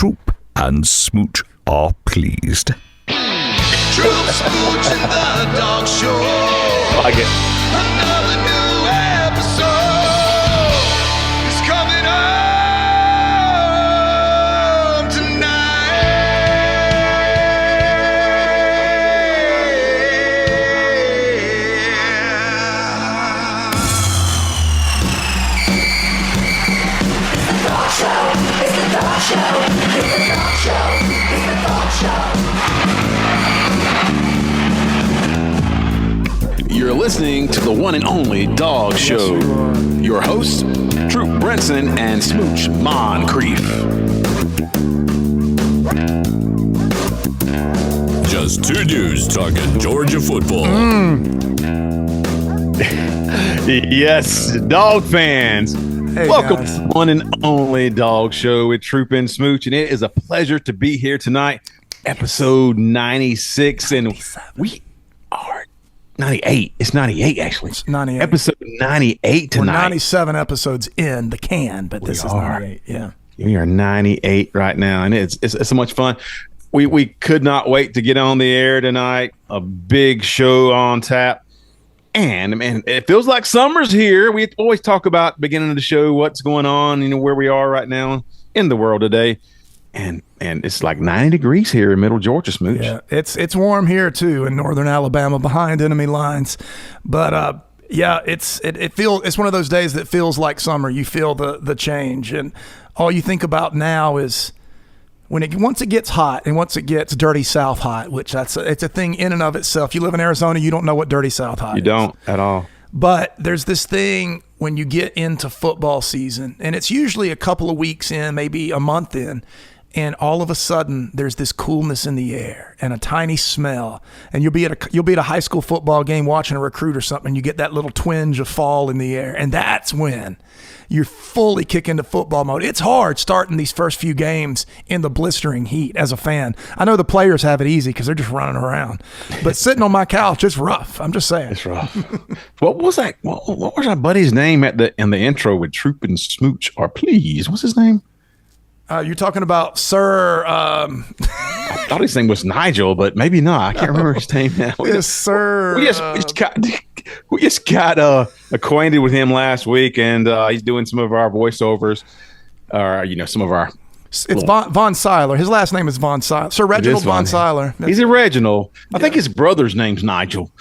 Troup and Smooch are pleased. Troup, Smooch, and the Dawg Show. Like it. Another new episode is coming up tonight. It's the Dawg Show. It's the Dawg Show. It's the Dawg Show. You're listening to the one and only Dawg Show. Your hosts, Troup, Brenson, and Smooch Moncrief. Just two dudes talking Georgia football. Yes, dog fans. Hey, Welcome guys. to the one and only Dawg Show with Troup and Smooch, and it is a pleasure to be here tonight. Episode 96, and we are 98. It's 98, actually. It's 98. Episode 98 We're tonight. 97 episodes in the can, but this is are. 98. Yeah. We are 98 right now, and it's so much fun. We could not wait to get on the air tonight. A big show on tap. And man, it feels like summer's here. We always talk about beginning of the show, what's going on, where we are right now in the world today. And it's like 90 degrees here in Middle Georgia, Smooch. Yeah. It's warm here too in northern Alabama behind enemy lines. But yeah, it's one of those days that feels like summer. You feel the change, and all you think about now is once it gets hot and once it gets dirty South hot, which it's a thing in and of itself. You live in Arizona, you don't know what dirty South hot is. You don't at all. But there's this thing when you get into football season, and it's usually a couple of weeks in, maybe a month in, and all of a sudden there's this coolness in the air and a tiny smell, and you'll be at a high school football game watching a recruit or something, and you get that little twinge of fall in the air, and that's when you're fully kick into football mode. It's hard starting these first few games in the blistering heat as a fan. I know the players have it easy because they're just running around, but sitting on my couch, it's rough. I'm just saying. It's rough. What was that? What was our buddy's name in the intro with Troup and Smooch? Or please, what's his name? You're talking about Sir. I thought his name was Nigel, but maybe not. I can't remember his name now. Yes, Sir. We just got acquainted with him last week, and he's doing some of our voiceovers, or some of our. It's Von Seiler. His last name is Von Seiler. Sir Reginald Von Seiler. He's a Reginald. I think his brother's name's Nigel.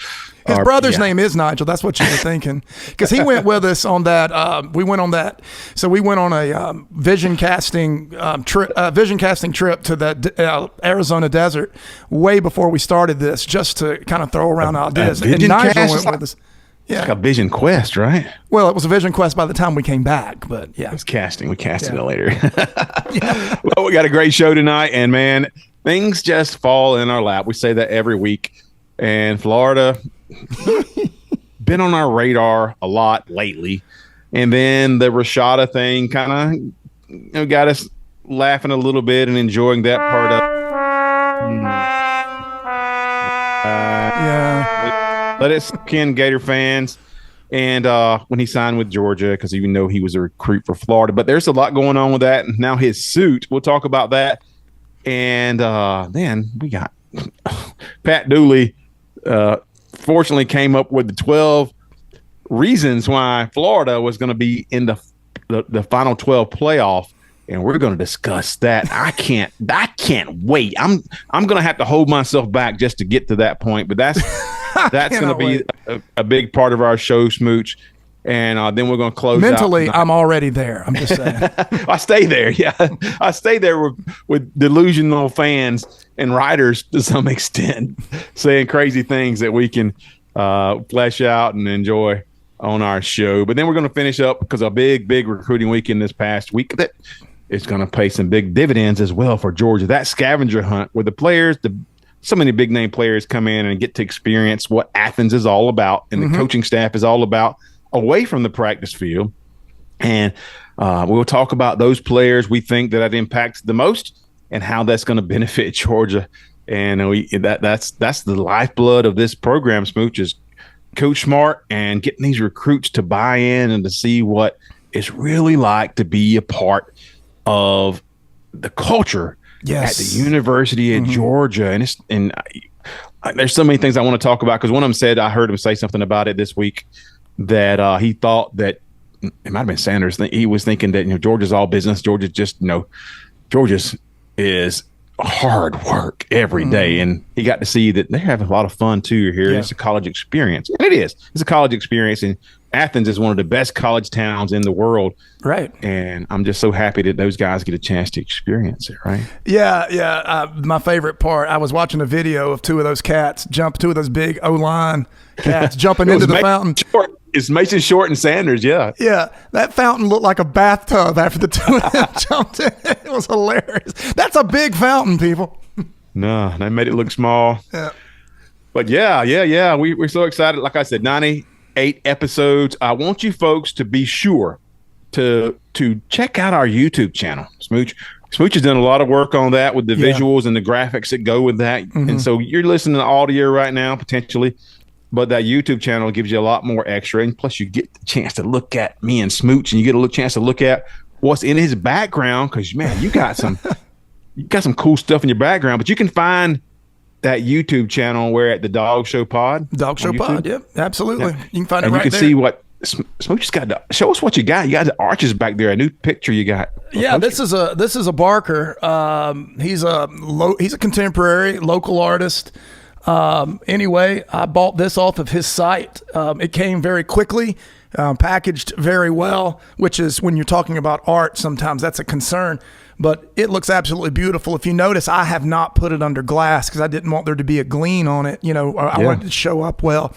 His brother's name is Nigel. That's what you were thinking. Because he went with us on that. We went on that. So we went on a vision casting trip to the Arizona desert way before we started this, just to kind of throw around ideas. And Nigel went with us. Yeah. It's like a vision quest, right? Well, it was a vision quest by the time we came back, but yeah. It's casting. We casted it later. Well, we got a great show tonight, and man, things just fall in our lap. We say that every week. And Florida been on our radar a lot lately. And then the Rashada thing kind of got us laughing a little bit and enjoying that part of Let it sink in, Gator fans. And when he signed with Georgia, because even though he was a recruit for Florida, but there's a lot going on with that. And now his suit, we'll talk about that. And then we got Pat Dooley fortunately came up with the 12 reasons why Florida was going to be in the final 12 playoff. And we're going to discuss that. I can't wait. I'm going to have to hold myself back just to get to that point, but that's going to be a big part of our show, Smooch. And then we're going to close mentally out. I'm already there. I'm just saying. I stay there. Yeah. I stay there with delusional fans and writers to some extent, saying crazy things that we can flesh out and enjoy on our show. But then we're going to finish up because a big recruiting weekend this past week that is going to pay some big dividends as well for Georgia. That scavenger hunt where the players, so many big name players come in and get to experience what Athens is all about and the coaching staff is all about away from the practice field. And we'll talk about those players we think that impacts the most and how that's going to benefit Georgia. And that's the lifeblood of this program, Smooch, is Coach Smart and getting these recruits to buy in and to see what it's really like to be a part of the culture Yes. at the University of Georgia, and there's so many things I want to talk about, because one of them said, I heard him say something about it this week, that he thought that it might have been Sanders. He was thinking that Georgia's all business. Georgia's just Georgia's is hard work every day, and he got to see that they're having a lot of fun too here. Yeah. It's a college experience, and it is. It's a college experience, and Athens is one of the best college towns in the world. Right. And I'm just so happy that those guys get a chance to experience it, right? Yeah. My favorite part, I was watching a video of two of those big O-line cats jumping into the fountain. It's Mason Short and Sanders, yeah. Yeah. That fountain looked like a bathtub after the two of them jumped in. It was hilarious. That's a big fountain, people. No, they made it look small. Yeah. But yeah. We're so excited. Like I said, 98 episodes. I want you folks to be sure to check out our YouTube channel. Smooch has done a lot of work on that with the visuals and the graphics that go with that. And so you're listening to audio right now, potentially, but that YouTube channel gives you a lot more extra. And plus you get the chance to look at me and Smooch, and you get a chance to look at what's in his background. Cause man, you got some cool stuff in your background, but you can find that YouTube channel where at the Dawg Show Pod. Dawg Show Pod, yeah, absolutely. Yeah. You can find it right there. You can see what Smooch has got. Show us what you got. You got the arches back there. A new picture you got. Yeah, this is a Barker. He's a contemporary local artist. Anyway, I bought this off of his site. It came very quickly, packaged very well, which is, when you're talking about art, sometimes that's a concern. But it looks absolutely beautiful. If you notice, I have not put it under glass because I didn't want there to be a gleam on it. I wanted it to show up well,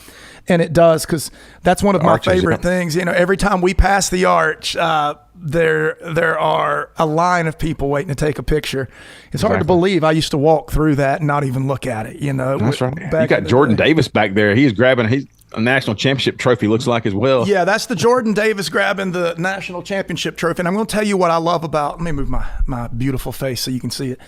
and it does, because that's one of my favorite things. Every time we pass the arch, there are a line of people waiting to take a picture. It's hard to believe I used to walk through that and not even look at it. That's right. You got Jordan Davis back there. He's a national championship trophy, looks like, as well. Yeah, that's the Jordan Davis grabbing the national championship trophy. And I'm going to tell you what I love about, let me move my beautiful face so you can see it.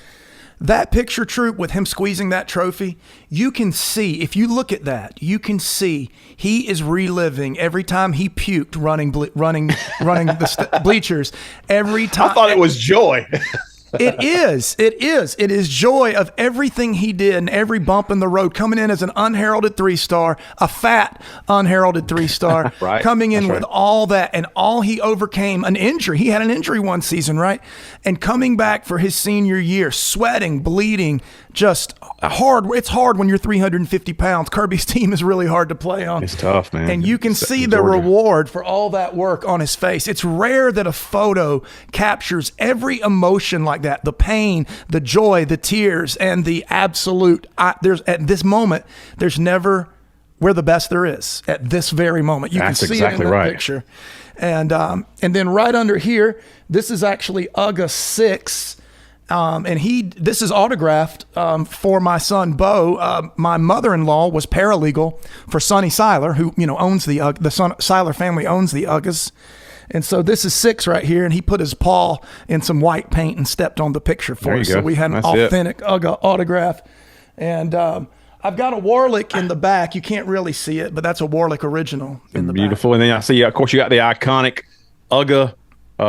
That picture, Troup, with him squeezing that trophy, you can see, if you look at that, you can see he is reliving every time he puked running the bleachers. Every time. I thought it was joy. It is joy of everything he did and every bump in the road, coming in as an unheralded 3-star, a fat unheralded 3-star, right. Coming in with all that, and all he overcame, an injury. He had an injury one season, right? And coming back for his senior year, sweating, bleeding, just hard. It's hard when you're 350 pounds. Kirby's team is really hard to play on. It's tough, man. And you can see the reward for all that work on his face. It's rare that a photo captures every emotion like that, the pain, the joy, the tears, and the absolute. There's at this moment, we're the best there is at this very moment. You That's can see exactly it in that right. picture. And then right under here, this is actually UGA 6. And this is autographed for my son Bo. My mother-in-law was paralegal for Sonny Seiler, who owns the Seiler family owns the UGAs. And so this is 6 right here, and he put his paw in some white paint and stepped on the picture for us. So we had an authentic UGA autograph. And I've got a Warlick in the back. You can't really see it, but that's a Warlick original in the Beautiful. back. And then I see, of course, you got the iconic UGA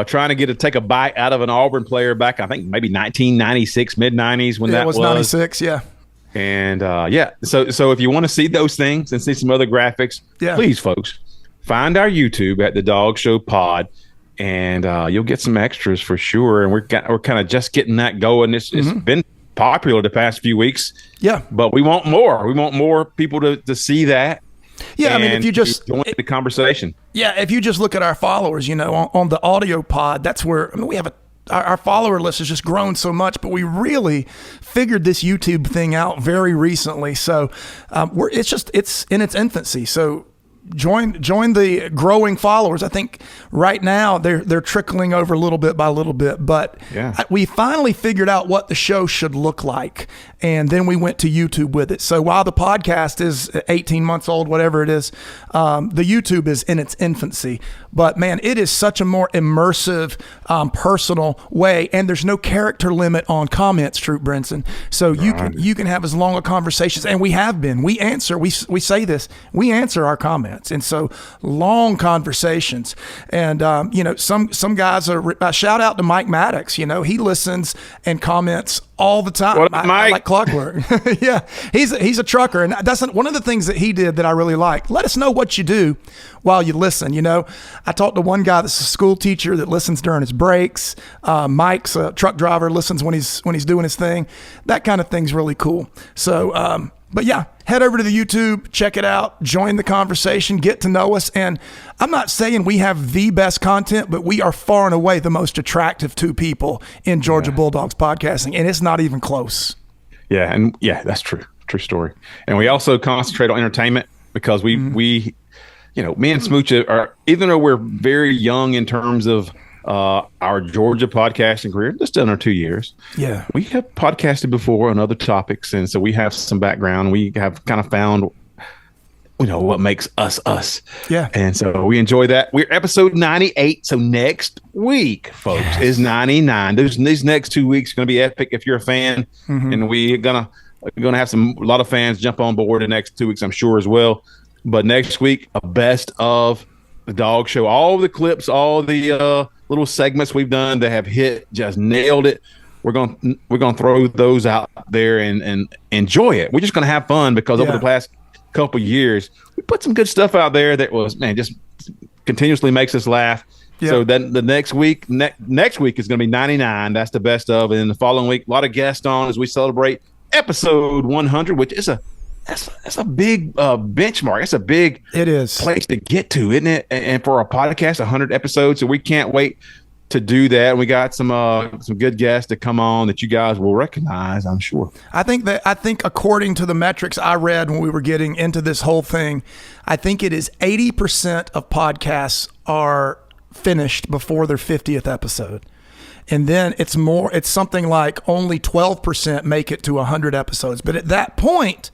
trying to take a bite out of an Auburn player back, I think maybe 1996, mid-90s when that was. It was 96, yeah. And so if you want to see those things and see some other graphics, please, folks, find our YouTube at the Dawg Show Pod, and you'll get some extras for sure. And we're kind of just getting that going. It's been popular the past few weeks. Yeah. But we want more. We want more people to see that. Yeah, I mean, if you just join the conversation. Yeah, if you just look at our followers, on the audio pod, that's where we have our follower list has just grown so much, but we really figured this YouTube thing out very recently. So it's in its infancy. So join the growing followers. I think right now they're trickling over little bit by little bit, but we finally figured out what the show should look like, and then we went to YouTube with it. So while the podcast is 18 months old, whatever it is, the YouTube is in its infancy. But man, it is such a more immersive, personal way, and there's no character limit on comments, Troup Brinson. So you can have as long a conversations, and we have been. We say this. We answer our comments. comments. And so long conversations. And, some guys are, shout out to Mike Maddox, he listens and comments all the time. What up, Mike? I like clockwork. Yeah. He's a trucker. And that's one of the things that he did that I really like. Let us know what you do while you listen. I talked to one guy that's a school teacher that listens during his breaks. Mike's a truck driver, listens when he's doing his thing. That kind of thing's really cool. So, but yeah, head over to the YouTube, check it out, join the conversation, get to know us. And I'm not saying we have the best content, but we are far and away the most attractive two people in Georgia Bulldogs podcasting, and it's not even close. Yeah, and that's true. True story. And we also concentrate on entertainment because we me and Smooch are, even though we're very young in terms of our Georgia podcasting career, just under 2 years. Yeah. We have podcasted before on other topics, and so we have some background. We have kind of found, what makes us us. Yeah. And so we enjoy that. We're episode 98, so next week, folks, is 99. These next 2 weeks are going to be epic if you're a fan, and we're gonna have a lot of fans jump on board the next 2 weeks, I'm sure, as well. But next week, a best of the Dawg Show, all the clips, all the little segments we've done that have just nailed it. We're gonna throw those out there and enjoy it. We're just gonna have fun because over the past couple years, we put some good stuff out there that was, just continuously makes us laugh. Yeah. So then the next week is gonna be 99. That's the best of, and then the following week, a lot of guests on as we celebrate episode 100, which is that's a big benchmark. It's a big place to get to, isn't it? And for a podcast, 100 episodes, so we can't wait to do that. And we got some good guests to come on that you guys will recognize, I'm sure. I think according to the metrics I read when we were getting into this whole thing, I think it is 80% of podcasts are finished before their 50th episode. And then it's something like only 12% make it to 100 episodes. But at that point,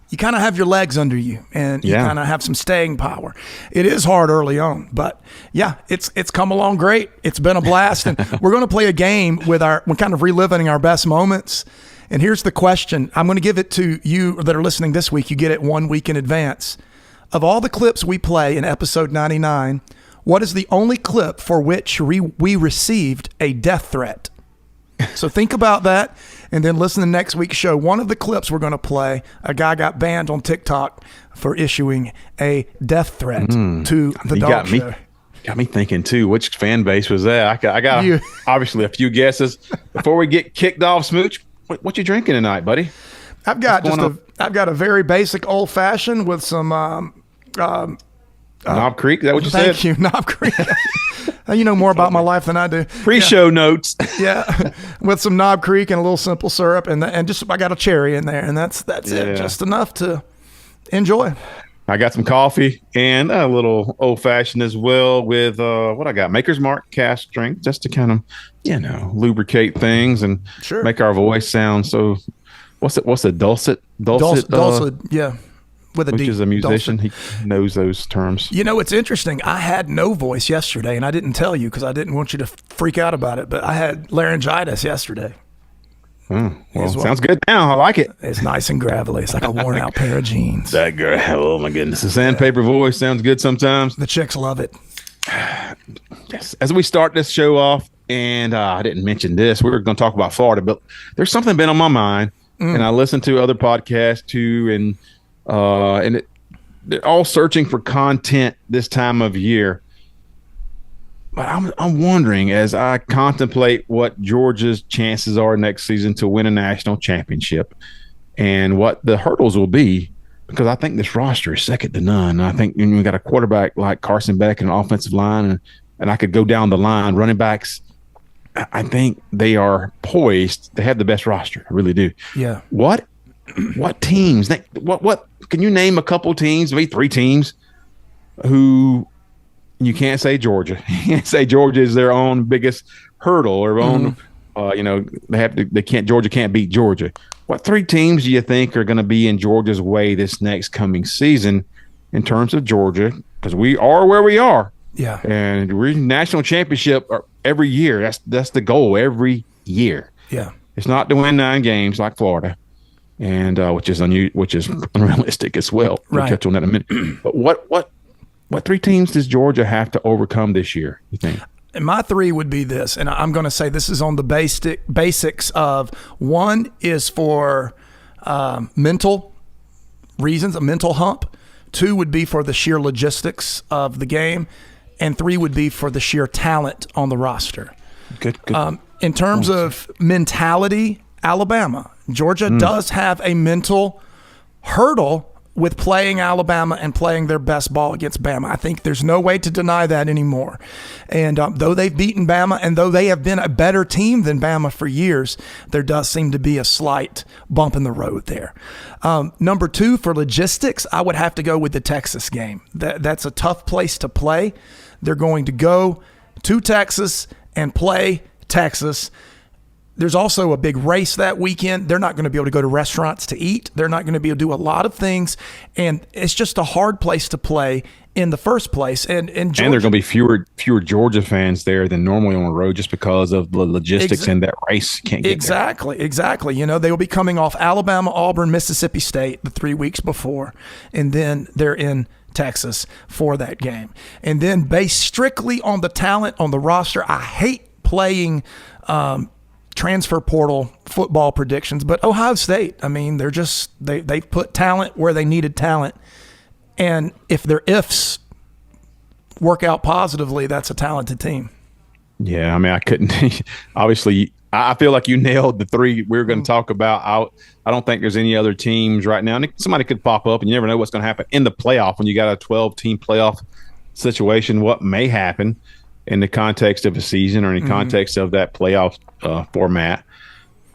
you kind of have your legs under you, and you kind of have some staying power. It is hard early on, but it's come along great. It's been a blast, and we're going to play a game we're kind of reliving our best moments. And here's the question. I'm going to give it to you that are listening this week. You get it 1 week in advance. Of all the clips we play in episode 99, what is the only clip for which we received a death threat? So think about that, and then listen to next week's show. One of the clips we're going to play, a guy got banned on TikTok for issuing a death threat to the Dawg Show. Got me thinking, too, which fan base was that? I got obviously a few guesses. Before we get kicked off, Smooch, what you drinking tonight, buddy? I've got a very basic old-fashioned with some Knob Creek, is that what you said? Thank you, Knob Creek. You know more about my life than I do. Pre-show notes. With some Knob Creek and a little simple syrup, and just I got a cherry in there, and that's it, just enough to enjoy. I got some coffee and a little old-fashioned as well with what I got, Maker's Mark cast drink, just to kind of lubricate things and make our voice sound so. What's it? Dulcet, yeah. With Which is a musician. Dulcet. He knows those terms. It's interesting. I had no voice yesterday, and I didn't tell you because I didn't want you to freak out about it, but I had laryngitis yesterday. Sounds good now. I like it. It's nice and gravelly. It's like a worn-out pair of jeans. That girl, oh my goodness. The sandpaper voice sounds good sometimes. The chicks love it. Yes. As we start this show off, and I didn't mention this, we were going to talk about Florida, but there's something been on my mind, and I listened to other podcasts too, and they're all searching for content this time of year. But I'm wondering, as I contemplate what Georgia's chances are next season to win a national championship and what the hurdles will be, because I think this roster is second to none. I think we got a quarterback like Carson Beck and an offensive line, and I could go down the line. Running backs, I think they are poised. They have the best roster. I really do. Yeah. What teams? What can you name a couple teams, maybe three teams, who you can't say Georgia? You can't say Georgia is their own biggest hurdle or own. Georgia can't beat Georgia. What three teams do you think are going to be in Georgia's way this next coming season in terms of Georgia? Because we are where we are. Yeah, and we're national championship every year. That's the goal every year. Yeah, it's not to win 9 games like Florida. And which is unrealistic as well. We'll catch on that in a minute. But what what 3 teams does Georgia have to overcome this year, you think? And my 3 would be this, and I'm going to say this is on the basics of, 1 is for mental reasons, a mental hump. 2 would be for the sheer logistics of the game, and 3 would be for the sheer talent on the roster. Good. In terms of mentality, Alabama. Georgia does have a mental hurdle with playing Alabama and playing their best ball against Bama. I think there's no way to deny that anymore. And though they've beaten Bama and though they have been a better team than Bama for years, there does seem to be a slight bump in the road there. Number 2, for logistics, I would have to go with the Texas game. That's a tough place to play. They're going to go to Texas and play Texas. There's also a big race that weekend. They're not going to be able to go to restaurants to eat. They're not going to be able to do a lot of things. And it's just a hard place to play in the first place. And there are going to be fewer Georgia fans there than normally on the road just because of the logistics and that race can't get Exactly. They will be coming off Alabama, Auburn, Mississippi State the 3 weeks before. And then they're in Texas for that game. And then based strictly on the talent on the roster, I hate playing transfer portal football predictions, but Ohio State, I mean, they've put talent where they needed talent, and if their ifs work out positively, that's a talented team. Yeah, I mean, I couldn't obviously I feel like you nailed the 3 we were going to talk about. I don't think there's any other teams right now. Somebody could pop up, and you never know what's going to happen in the playoff when you got a 12-team playoff situation. What may happen in the context of a season or in the context of that playoff format.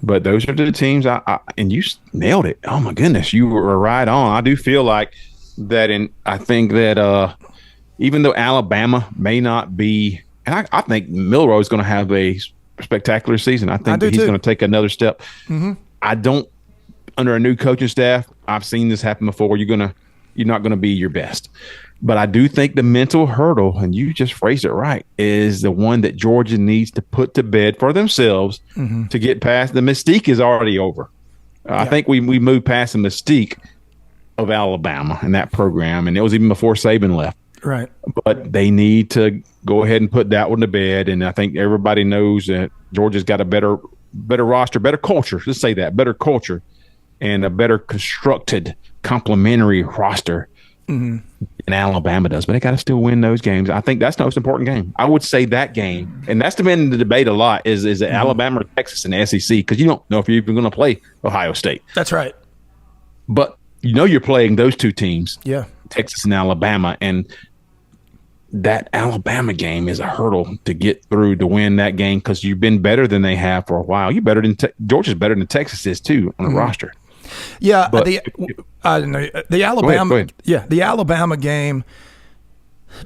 But those are the teams and you nailed it. Oh my goodness, you were right on. I do feel like that, and I think that even though Alabama may not be, and I think Milroe is going to have a spectacular season. I think that he's going to take another step. I don't, under a new coaching staff, I've seen this happen before. You're not going to be your best. But I do think the mental hurdle, and you just phrased it right, is the one that Georgia needs to put to bed for themselves to get past. The mystique is already over. I think we moved past the mystique of Alabama and that program, and it was even before Saban left. Right. But they need to go ahead and put that one to bed, and I think everybody knows that Georgia's got a better roster, better culture. Let's say that, better culture, and a better constructed complementary roster than Alabama does, but they got to still win those games. I think that's the most important game. I would say that game, and that's been the debate a lot, is it Alabama or Texas in the SEC? Because you don't know if you're even going to play Ohio State. That's right. But you're playing those 2 teams, Texas and Alabama, and that Alabama game is a hurdle to get through to win that game because you've been better than they have for a while. You're better than Georgia's better than Texas is too on the roster. Yeah, but, I don't know the Alabama. Go ahead. Yeah, the Alabama game.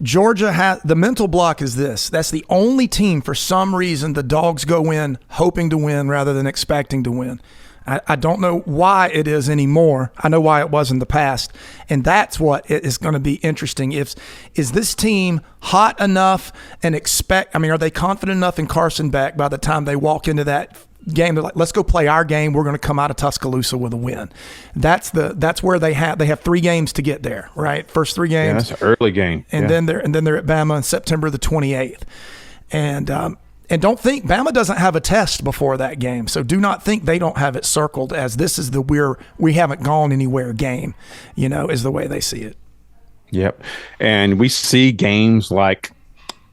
Georgia has the mental block is this. That's the only team for some reason the Dogs go in hoping to win rather than expecting to win. I don't know why it is anymore. I know why it was in the past, and that's what is going to be interesting. Is this team hot enough and are they confident enough in Carson Beck by the time they walk into that game? They're like, let's go play our game. We're going to come out of Tuscaloosa with a win. That's where they have 3 games to get there, right? First 3 games. Yeah, that's an early game. And then they're at Bama on September the 28th. And don't think Bama doesn't have a test before that game. So do not think they don't have it circled as this is the we haven't gone anywhere game, is the way they see it. Yep. And we see games like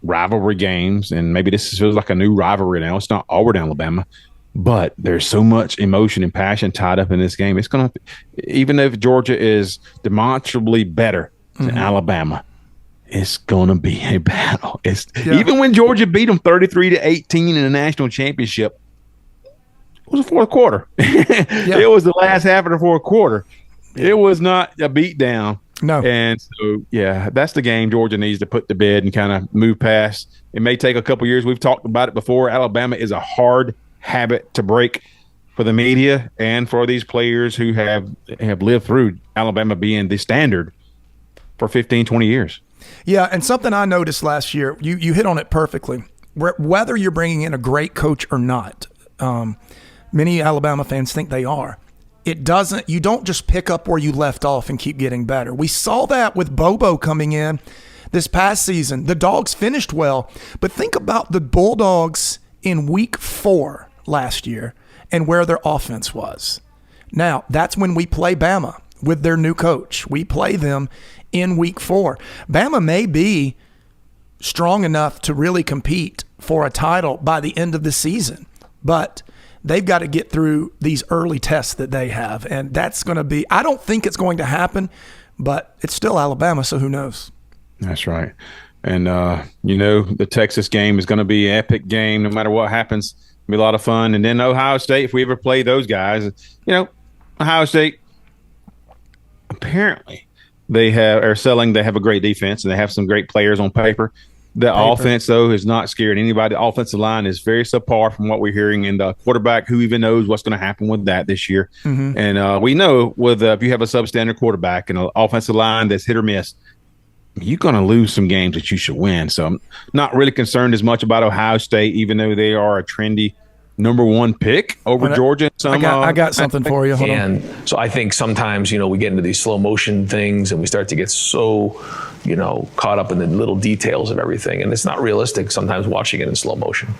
rivalry games, and maybe this feels like a new rivalry now. It's not Auburn, Alabama, but there's so much emotion and passion tied up in this game. It's going to, even if Georgia is demonstrably better than Alabama, it's going to be a battle. Even when Georgia beat them 33-18 in the national championship, it was the fourth quarter. It was the last half of the fourth quarter. It was not a beatdown. No. And so, that's the game Georgia needs to put to bed and kind of move past. It may take a couple years. We've talked about it before. Alabama is a hard habit to break for the media and for these players who have lived through Alabama being the standard for 15, 20 years. Yeah, and something I noticed last year, you hit on it perfectly. Whether you're bringing in a great coach or not, many Alabama fans think they are. You don't just pick up where you left off and keep getting better. We saw that with Bobo coming in. this past season. The Dogs finished well, but think about the Bulldogs in week 4 last year and where their offense was. Now, that's when we play Bama with their new coach. We play them in week 4. Bama may be strong enough to really compete for a title by the end of the season, but they've got to get through these early tests that they have, and that's going to be – I don't think it's going to happen, but it's still Alabama, so who knows? That's right. And, the Texas game is going to be an epic game no matter what happens. It'll be a lot of fun. And then Ohio State, if we ever play those guys, Ohio State, apparently they have a great defense, and they have some great players on paper. The offense, though, is not scared anybody. The offensive line is very subpar from what we're hearing. And the quarterback, who even knows what's going to happen with that this year. Mm-hmm. And we know if you have a substandard quarterback and an offensive line that's hit or miss, you're going to lose some games that you should win. So I'm not really concerned as much about Ohio State, even though they are a trendy number 1 pick over Georgia. I got something for you. Hold on. So I think sometimes, we get into these slow motion things and we start to get so, caught up in the little details of everything. And it's not realistic sometimes watching it in slow motion.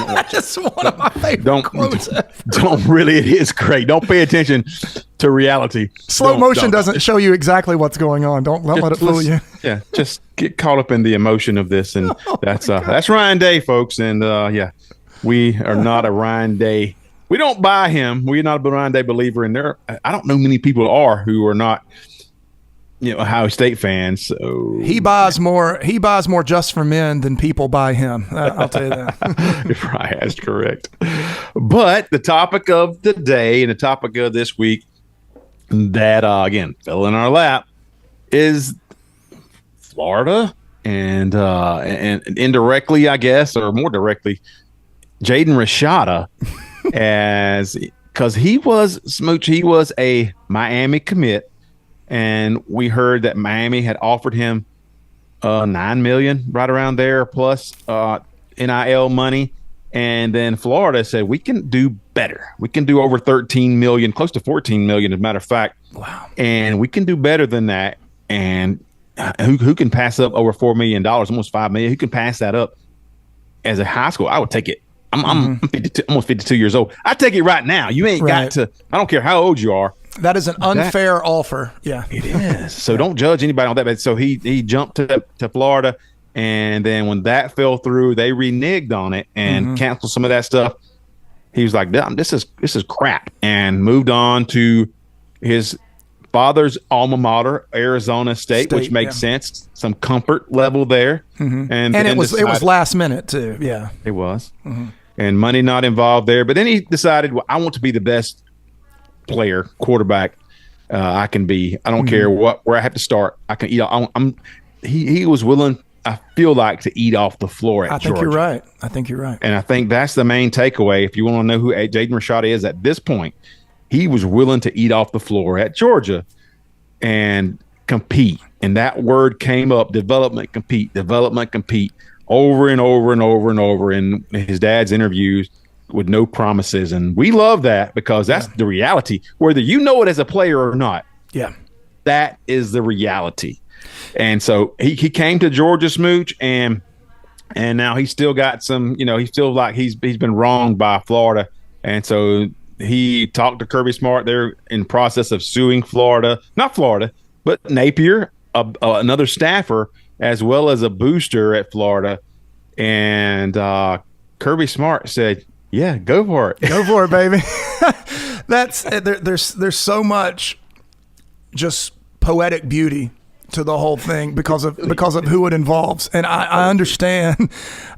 That's one of my favorite quotes. Don't really. It is great. Don't pay attention to reality. Slow motion doesn't show you exactly what's going on. Don't let it fool you. Yeah, just get caught up in the emotion of this. And that's Ryan Day, folks. And we are not a Ryan Day. We don't buy him. We're not a Ryan Day believer. And I don't know many people who are not, Ohio State fans. So he buys more just for men than people buy him. I'll tell you that. Right, that's correct. But the topic of the day and the topic of this week that again fell in our lap is Florida and indirectly, I guess, or more directly, Jaden Rashada, because he was a Miami commit. And we heard that Miami had offered him $9 million, right around there, plus NIL money. And then Florida said, we can do better. We can do over $13 million, close to $14 million, as a matter of fact. Wow. And we can do better than that. And who can pass up over $4 million, almost $5 million? Who can pass that up as a high school? I would take it. I'm 52, almost 52 years old. I take it right now. You ain't got to. I don't care how old you are. That is an unfair offer. Yeah, it is. So don't judge anybody on that. But so he jumped to Florida, and then when that fell through, they reneged on it and canceled some of that stuff. He was like, "This is crap," and moved on to his father's alma mater, Arizona State, which makes sense. Some comfort level there, and it was last minute too. Yeah, it was, and money not involved there. But then he decided, well, I want to be the best quarterback I can be. I don't care where I have to start. I can eat. He was willing, I feel like, to eat off the floor at Georgia. I think you're right. And I think that's the main takeaway. If you want to know who Jaden Rashada is at this point, he was willing to eat off the floor at Georgia and compete. And that word came up: development, compete, over and over and over and over in his dad's interviews, with no promises. And we love that, because that's the reality, whether you know it as a player or not. Yeah, that is the reality. And so he came to Georgia, Smooch, and now he's still got some, he's still like he's been wronged by Florida. And so he talked to Kirby Smart. They're in process of suing not Florida, but Napier, another staffer, as well as a booster at Florida. And Kirby Smart said, yeah, go for it. Go for it, baby. There's so much just poetic beauty to the whole thing because of who it involves. And I understand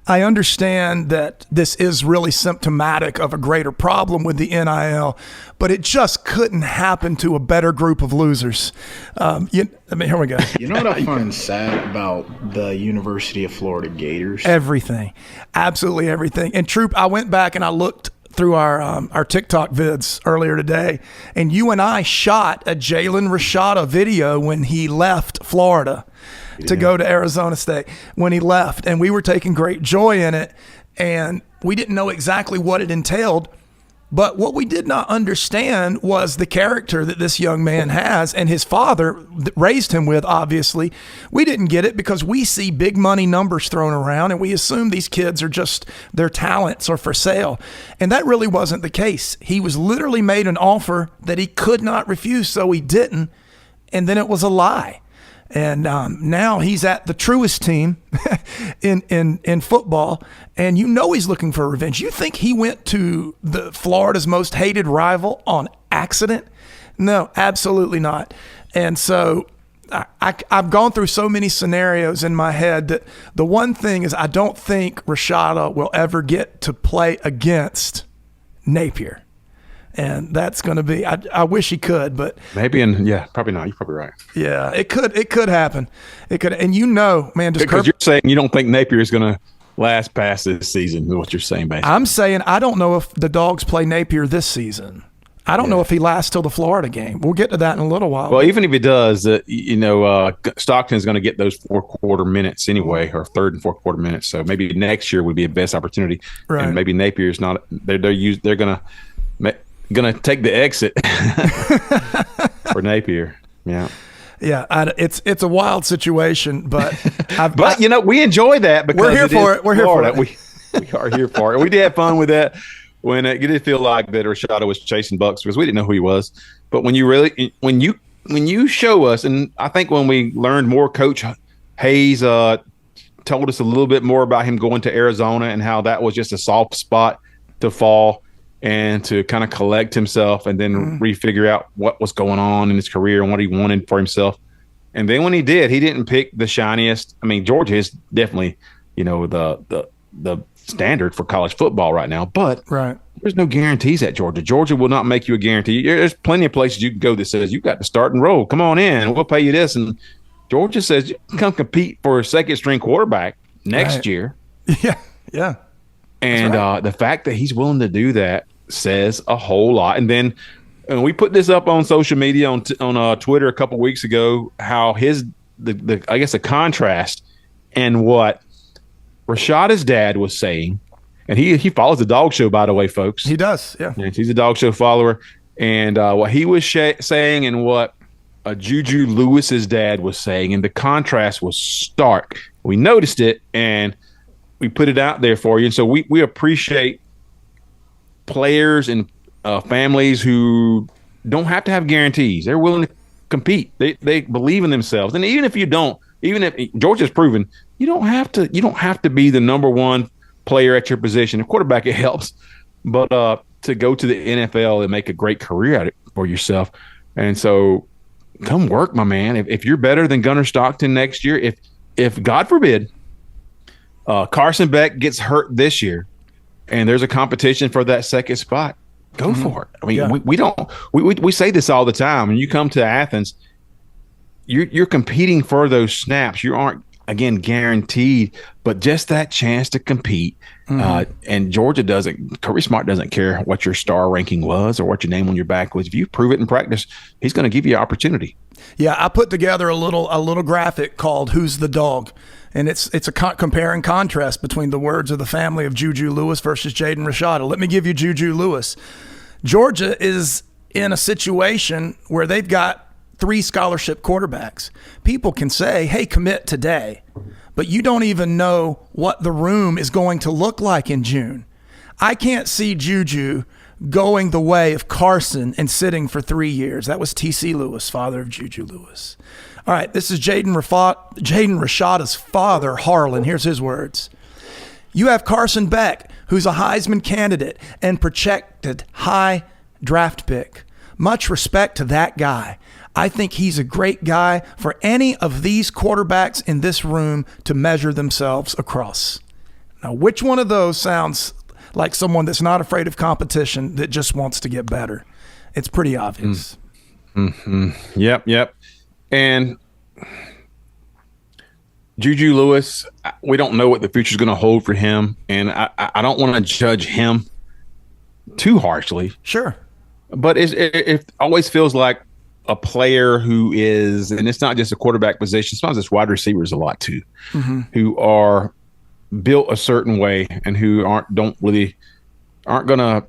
that this is really symptomatic of a greater problem with the NIL, but it just couldn't happen to a better group of losers. Here we go. You know what I find sad about the University of Florida Gators? Everything. Absolutely everything. And Troup, I went back and I looked through our TikTok vids earlier today, and you and I shot a Jalen Rashada video when he left Florida to go to Arizona State, when he left, and we were taking great joy in it, and we didn't know exactly what it entailed, But what we did not understand was the character that this young man has, and his father raised him with, obviously. We didn't get it because we see big money numbers thrown around, and we assume these kids are just, their talents are for sale. And that really wasn't the case. He was literally made an offer that he could not refuse, so he didn't. And then it was a lie. And now he's at the truest team in football, and you know he's looking for revenge. You think he went to the Florida's most hated rival on accident? No, absolutely not. And so I've gone through so many scenarios in my head that the one thing is I don't think Rashada will ever get to play against Napier. And that's going to be, I wish he could, but maybe, probably not. You're probably right. Yeah, it could happen. It could, and man, just because you're saying you don't think Napier is going to last past this season, is what you're saying, basically. I'm saying I don't know if the Dogs play Napier this season. I don't know if he lasts till the Florida game. We'll get to that in a little while. Well, even if he does, Stockton is going to get those fourth-quarter minutes anyway, or third and fourth-quarter minutes. So maybe next year would be a best opportunity. Right. And maybe Napier's not. They're going to take the exit for Napier. Yeah. Yeah, it's a wild situation, but we enjoy that because we're here for it. We're here for it. We are here for it. We did have fun with that when it did feel like that Rashada was chasing bucks because we didn't know who he was. But when you show us, and I think when we learned more, Coach Hayes told us a little bit more about him going to Arizona and how that was just a soft spot to fall and to kind of collect himself and then refigure out what was going on in his career and what he wanted for himself. And then when he did, he didn't pick the shiniest. I mean, Georgia is definitely, the standard for college football right now, but there's no guarantees at Georgia. Georgia will not make you a guarantee. There's plenty of places you can go that says you got to start and roll. Come on in, we'll pay you this. And Georgia says you can come compete for a second string quarterback next year. Yeah. And the fact that he's willing to do that says a whole lot. And then we put this up on social media on Twitter a couple weeks ago, how the contrast and what Rashada's dad was saying, and he follows the Dawg Show, by the way, folks. He does, yeah. He's a Dawg Show follower, and what he was saying and what Juju Lewis's dad was saying, and the contrast was stark. We noticed it, and we put it out there for you. And so we appreciate players and families who don't have to have guarantees. They're willing to compete. They believe in themselves. And even if you don't, even if Georgia's proven, you don't have to be the number one player at your position. A quarterback, it helps, but to go to the NFL and make a great career at it for yourself. And so come work, my man. If you're better than Gunnar Stockton next year, if God forbid Carson Beck gets hurt this year and there's a competition for that second spot, go for it. I mean, we say this all the time. When you come to Athens, you're competing for those snaps. You aren't, again, guaranteed, but just that chance to compete. And Georgia Kirby Smart doesn't care what your star ranking was or what your name on your back was. If you prove it in practice, he's going to give you an opportunity. Yeah, I put together a little graphic called "Who's the Dog," and it's a compare and contrast between the words of the family of Juju Lewis versus Jaden Rashada. Let me give you Juju Lewis. Georgia is in a situation where they've got 3 scholarship quarterbacks. People can say, hey, commit today, but you don't even know what the room is going to look like in June. I can't see Juju going the way of Carson and sitting for 3 years. That was T.C. Lewis, father of Juju Lewis. All right, this is Jaden Rashada's father, Harlan. Here's his words. You have Carson Beck, who's a Heisman candidate and projected high draft pick. Much respect to that guy. I think he's a great guy for any of these quarterbacks in this room to measure themselves across. Now, which one of those sounds like someone that's not afraid of competition, that just wants to get better? It's pretty obvious. Yep. And Juju Lewis, we don't know what the future is going to hold for him, and I don't want to judge him too harshly. Sure. But it always feels like a player who is, and it's not just a quarterback position, sometimes it's wide receivers a lot too, who are built a certain way and who aren't going to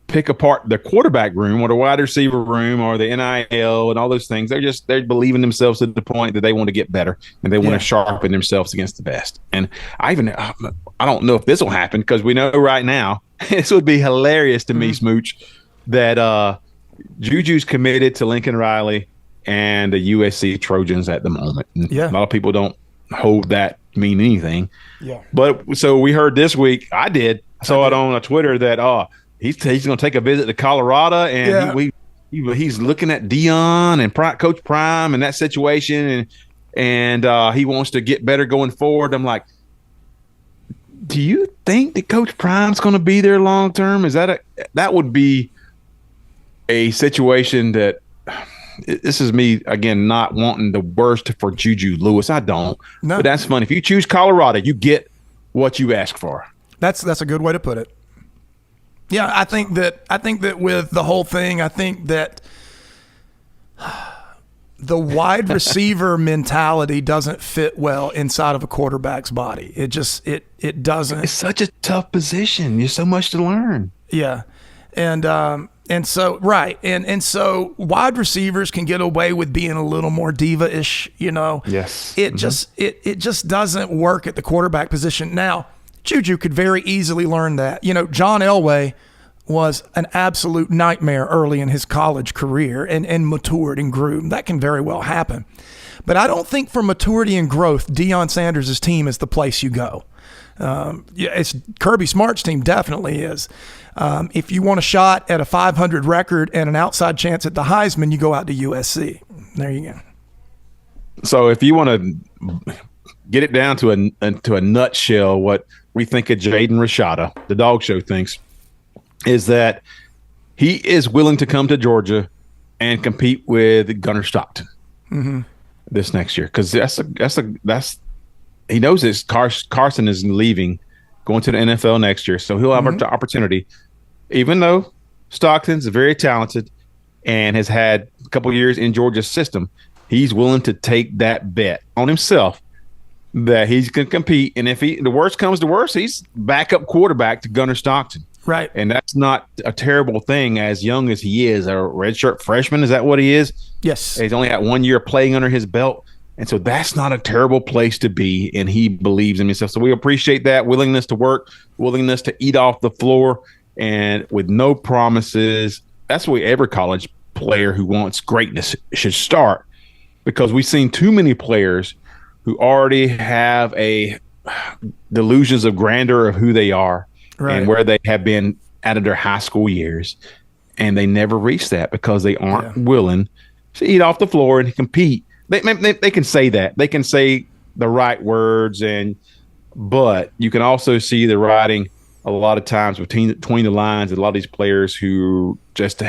pick apart the quarterback room or the wide receiver room or the NIL and all those things. They're believing themselves to the point that they want to get better and they want to sharpen themselves against the best. And I don't know if this will happen because we know right now this would be hilarious to me, Smooch, that Juju's committed to Lincoln Riley and the USC Trojans at the moment. And a lot of people don't hold that mean anything. Yeah. But so we heard this week, I saw it on Twitter that he's going to take a visit to Colorado and he's looking at Deion and Coach Prime and that situation and he wants to get better going forward. I'm like, do you think that Coach Prime's going to be there long term? That would be a situation that this is me again not wanting the worst for Juju Lewis. I don't. No. But that's funny. If you choose Colorado, you get what you ask for. That's a good way to put it. Yeah, I think that with the whole thing, I think that the wide receiver mentality doesn't fit well inside of a quarterback's body. It just it doesn't. It's such a tough position. There's so much to learn. Yeah. And so wide receivers can get away with being a little more diva-ish, you know. Yes. It just doesn't work at the quarterback position. Now, Juju could very easily learn that. You know, John Elway was an absolute nightmare early in his college career and matured and grew. That can very well happen. But I don't think for maturity and growth, Deion Sanders' team is the place you go. It's Kirby Smart's team definitely is. If you want a shot at a 500 record and an outside chance at the Heisman, you go out to USC. There you go. So if you want to get it down to a nutshell, what we think of Jaden Rashada, the Dog Show thinks, is that he is willing to come to Georgia and compete with Gunnar Stockton this next year because that's he knows this. Carson is leaving, going to the NFL next year, so he'll have an opportunity. Even though Stockton's very talented and has had a couple years in Georgia's system, he's willing to take that bet on himself that he's going to compete. And if the worst comes to worst, he's backup quarterback to Gunnar Stockton. Right. And that's not a terrible thing as young as he is. A redshirt freshman, is that what he is? Yes. He's only had 1 year playing under his belt. And so that's not a terrible place to be, and he believes in himself. So we appreciate that willingness to work, willingness to eat off the floor, and with no promises. That's the way every college player who wants greatness should start, because we've seen too many players who already have delusions of grandeur of who they are and where they have been out of their high school years, and they never reach that because they aren't willing to eat off the floor and compete. They can say that. They can say the right words, but you can also see the writing a lot of times between the lines. A lot of these players who just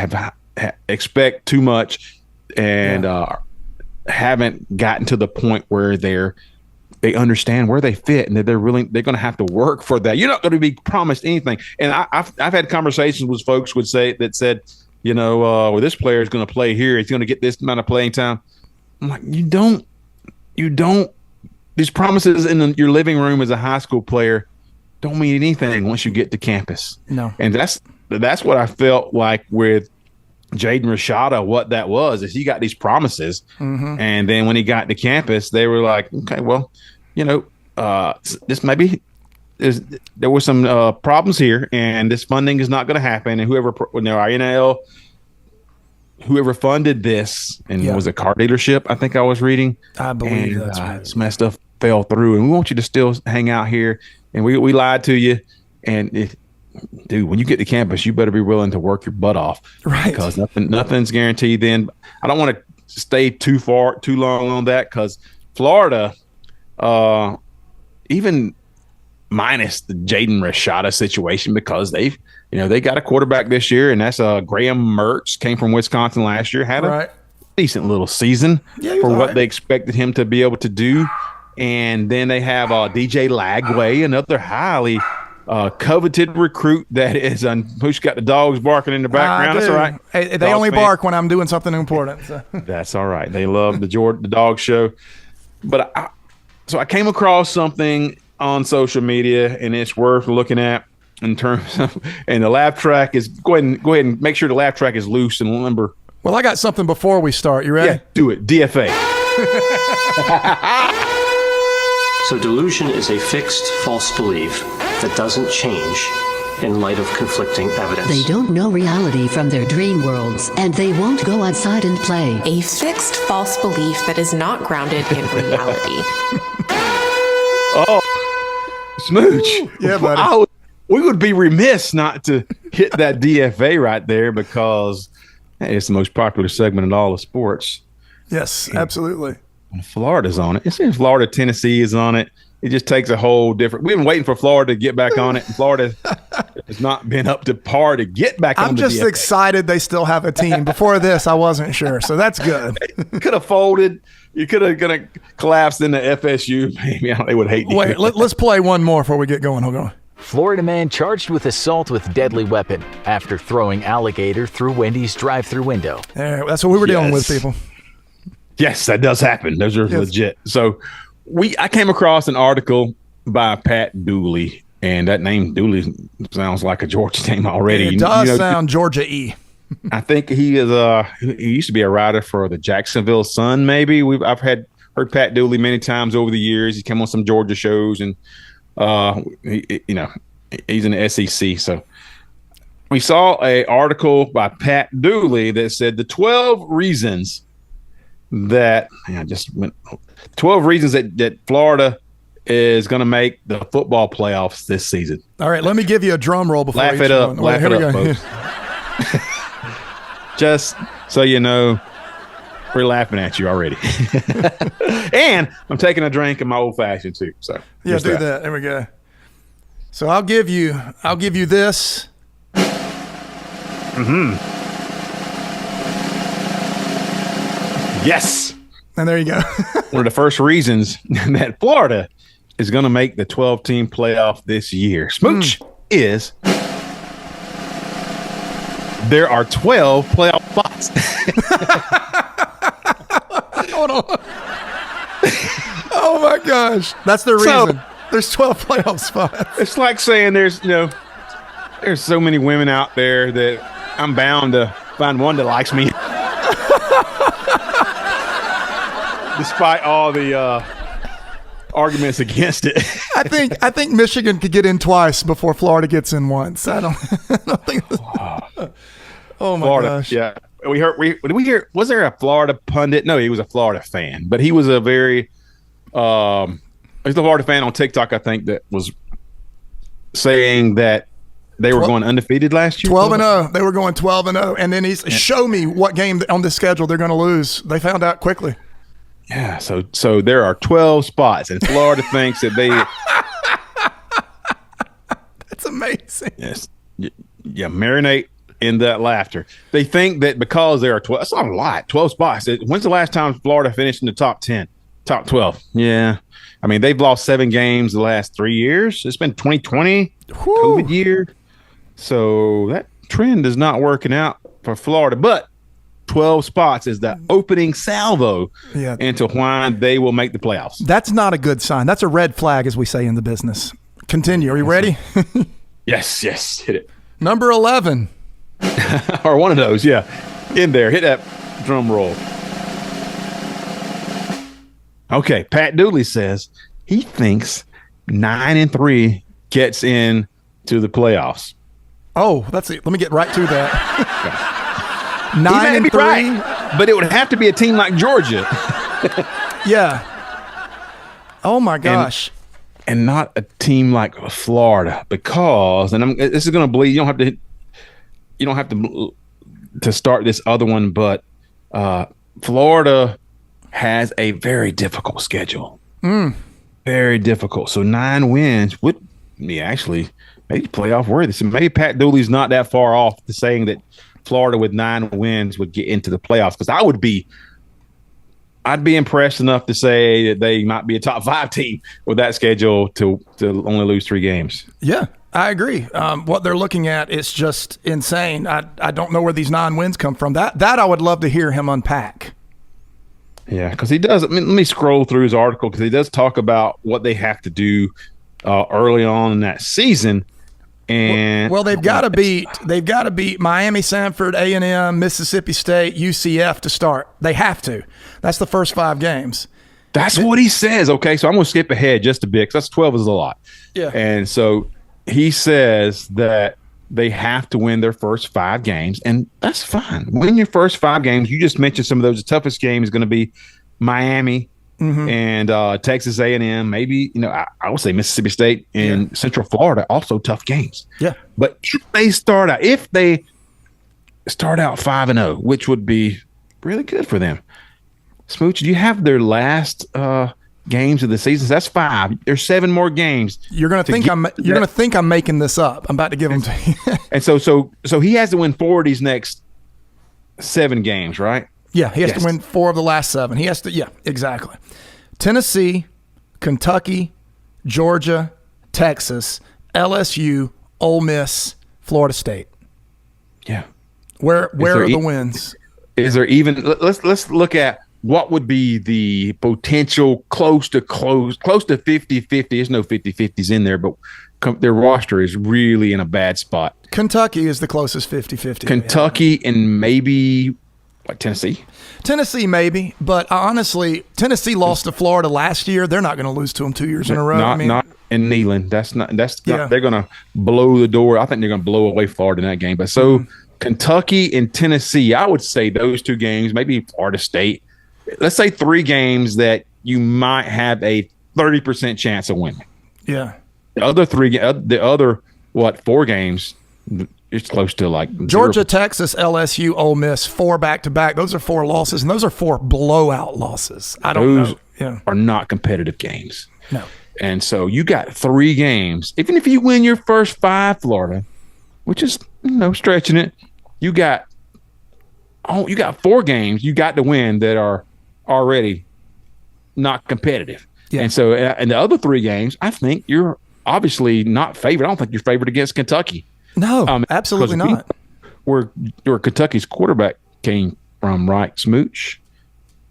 expect too much and haven't gotten to the point where they understand where they fit and that they're going to have to work for that. You're not going to be promised anything. And I've had conversations with folks that said, you know, well, this player is going to play here. He's going to get this amount of playing time. I'm like, you don't. These promises in your living room as a high school player don't mean anything once you get to campus. No. And that's what I felt like with Jaden Rashada. What that was is he got these promises, and then when he got to campus, they were like, okay, well, you know, this maybe there were some problems here, and this funding is not going to happen. And our NIL. Whoever funded this, and it was a car dealership, I think I was reading. I believe that's right. Some of that stuff fell through, and we want you to still hang out here. And we lied to you. And dude, when you get to campus, you better be willing to work your butt off, right? Because nothing's guaranteed. Then I don't want to stay too long on that, because Florida, even minus the Jaden Rashada situation, because they got a quarterback this year, and that's Graham Mertz, came from Wisconsin last year, had a decent little season for what they expected him to be able to do. And then they have DJ Lagway, another highly coveted recruit that is who's got the dogs barking in the background. That's all right. Hey, they only bark when I'm doing something important. So. That's all right. They love the Dog Show. But so I came across something on social media, and it's worth looking at. in terms of, and the laugh track is go ahead and make sure the laugh track is loose and remember. Well, I got something before we start. You ready? Yeah, do it. DFA. So delusion is a fixed false belief that doesn't change in light of conflicting evidence. They don't know reality from their dream worlds, and they won't go outside and play. A fixed false belief that is not grounded in reality. Oh, Smooch. Yeah, buddy. We would be remiss not to hit that DFA right there because it's the most popular segment in all of sports. Yes, absolutely. Florida's on it. It seems Florida, Tennessee is on it. It just takes a whole different. We've been waiting for Florida to get back on it, and Florida has not been up to par to get back on. I'm just excited they still have a team. Before this, I wasn't sure, so that's good. Could have folded. You could have gonna collapsed into FSU. Maybe they would hate. Wait, let's play one more before we get going. Hold on. Florida man charged with assault with deadly weapon after throwing alligator through Wendy's drive-through window. That's what we were dealing with, people. Yes, that does happen. Those are legit. So I came across an article by Pat Dooley, and that name Dooley sounds like a Georgia name already. It does sound Georgia-y. I think he used to be a writer for the Jacksonville Sun, maybe. I've heard Pat Dooley many times over the years. He came on some Georgia shows, and he's in the SEC. So we saw an article by Pat Dooley that said the 12 reasons that 12 reasons that Florida is going to make the football playoffs this season. All right, let me give you a drum roll before laugh it up. One. Laugh it up, folks. Just so you know, we're laughing at you already. And I'm taking a drink of my old fashioned too. So yeah, do that. There we go. So I'll give you this. Yes. And there you go. One of the first reasons that Florida is going to make the 12-team playoff this year, Smooch, is there are 12 playoff spots. Hold on. Oh my gosh, that's the reason. There's 12 playoff spots. It's like saying there's so many women out there that I'm bound to find one that likes me. Despite all the arguments against it. I think Michigan could get in twice before Florida gets in once. I don't think. Oh my Florida, gosh! Yeah, did we hear? Was there a Florida pundit? No, he was a Florida fan, but he was a very he's a Florida fan on TikTok. I think that was saying that they were going undefeated last year. 12-0. They were going 12-0, and then show me what game on the schedule they're going to lose. They found out quickly. Yeah, so there are 12 spots, and Florida thinks that they. That's amazing. Yes, yeah, marinate in that laughter. They think that because there are 12, that's not a lot. 12 spots. When's the last time Florida finished in the top 10, top 12? Yeah, I mean they've lost 7 games the last 3 years. It's been 2020, COVID year, so that trend is not working out for Florida, but. 12 spots is the opening salvo into why they will make the playoffs. That's not a good sign. That's a red flag, as we say in the business. Continue. Are you ready? Yes. Hit it. Number 11. Or one of those, yeah. In there. Hit that drum roll. Okay. Pat Dooley says he thinks 9-3 gets in to the playoffs. Oh, that's it. Let me get right to that. 9-3, right, but it would have to be a team like Georgia. Yeah. Oh my gosh. And not a team like Florida because, and this is going to bleed. You don't have to start this other one, but Florida has a very difficult schedule. Very difficult. So 9 wins would be actually maybe playoff worthy. So maybe Pat Dooley's not that far off to saying that Florida with 9 wins would get into the playoffs, because I'd be impressed enough to say that they might be a top 5 team with that schedule to only lose 3 games. Yeah, I agree. What they're looking at is just insane. I don't know where these 9 wins come from. That I would love to hear him unpack. Yeah, because he does. I mean, let me scroll through his article because he does talk about what they have to do early on in that season. And they've got to beat Miami, Sanford, A&M, Mississippi State, UCF to start. They have to. That's the first 5 games. That's what he says. Okay, so I'm going to skip ahead just a bit because that's 12 is a lot. Yeah. And so he says that they have to win their first 5 games, and that's fine. Win your first 5 games. You just mentioned some of those. The toughest game is going to be Miami and Texas A&M. Maybe, I would say Mississippi State and Central Florida, also tough games. Yeah. But if they start out 5-0, which would be really good for them. Smooch, do you have their last games of the season? So that's 5. There's 7 more games. You're gonna think I'm making this up. I'm about to give them to you. And so he has to win 4 of these next 7 games, right? Yeah, he has to win 4 of the last 7. He has to. Yeah, exactly. Tennessee, Kentucky, Georgia, Texas, LSU, Ole Miss, Florida State. Yeah. Where are the wins? Is there even? Let's look at. What would be the potential close to 50-50? There's no 50-50s in there, but their roster is really in a bad spot. Kentucky is the closest 50-50. Kentucky and maybe like Tennessee. Tennessee maybe, but honestly, Tennessee lost to Florida last year. They're not going to lose to them 2 years in a row. Not in Neyland. That's not. They're going to blow the door. I think they're going to blow away Florida in that game. But so Kentucky and Tennessee, I would say those 2 games, maybe Florida State. Let's say 3 games that you might have a 30% chance of winning. Yeah. The other 4 games, it's close to like Georgia, 0. Texas, LSU, Ole Miss, 4 back-to-back. Those are 4 losses, and those are 4 blowout losses. Those are not competitive games. No. And so you got 3 games. Even if you win your first 5, Florida, which is stretching it, you got 4 games you got to win that are already not competitive. Yeah. And so in the other 3 games, I think you're obviously not favored. I don't think you're favored against Kentucky. No, absolutely not. Where Kentucky's quarterback came from, right, Smooch?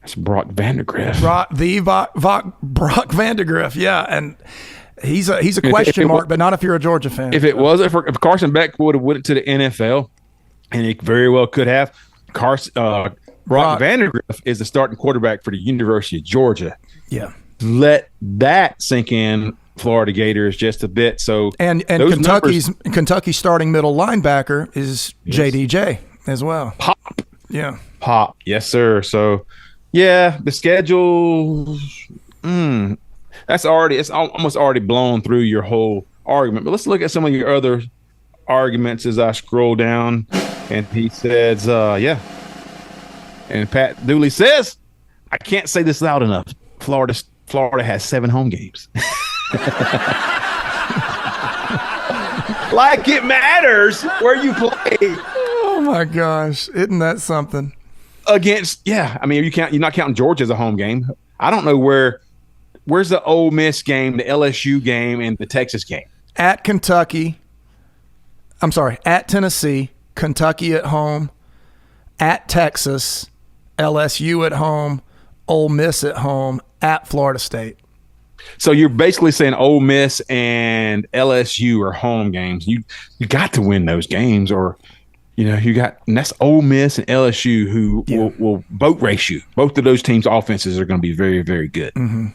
That's Brock Vandagriff. Brock Vandagriff, yeah. And he's a question mark, but not if you're a Georgia fan. If Carson Beck would have went to the NFL, and he very well could have, Brock Vandagriff is the starting quarterback for the University of Georgia. Yeah. Let that sink in, Florida Gators, just a bit. So and Kentucky's starting middle linebacker is JDJ as well. Pop. Yeah. Pop. Yes, sir. So yeah, the schedule it's almost already blown through your whole argument. But let's look at some of your other arguments as I scroll down. And he says, And Pat Dooley says, I can't say this loud enough. Florida has 7 home games. Like it matters where you play. Oh my gosh. Isn't that something? You're not counting Georgia as a home game. I don't know where's the Ole Miss game, the LSU game, and the Texas game? At Tennessee, Kentucky at home, at Texas, LSU at home, Ole Miss at home, at Florida State. So you're basically saying Ole Miss and LSU are home games. You got to win those games, or and that's Ole Miss and LSU who will boat race you. Both of those teams' offenses are going to be very, very good. Mm-hmm.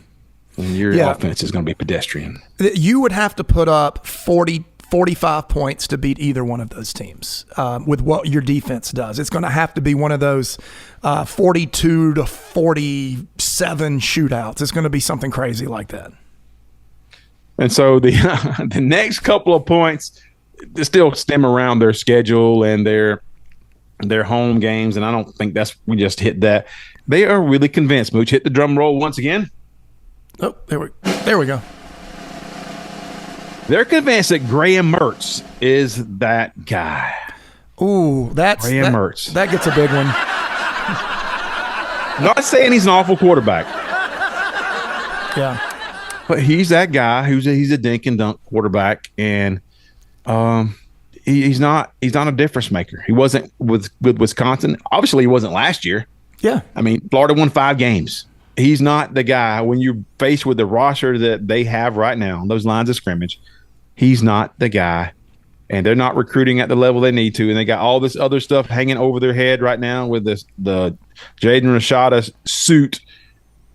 And your offense is going to be pedestrian. You would have to put up 45 points to beat either one of those teams with what your defense does. It's going to have to be one of those 42 to 47 shootouts. It's going to be something crazy like that. And so the next couple of points still stem around their schedule and their home games, and I don't think we just hit that. They are really convinced. Mooch, hit the drum roll once again. Oh, there we go. They're convinced that Graham Mertz is that guy. Ooh, Graham Mertz. That gets a big one. I'm not saying he's an awful quarterback. Yeah. But he's that guy he's a dink and dunk quarterback, and he's not a difference maker. He wasn't with Wisconsin. Obviously, he wasn't last year. Yeah. I mean, Florida won 5 games. He's not the guy when you're faced with the roster that they have right now on those lines of scrimmage. He's not the guy and they're not recruiting at the level they need to, and they got all this other stuff hanging over their head right now with the Jaden Rashada suit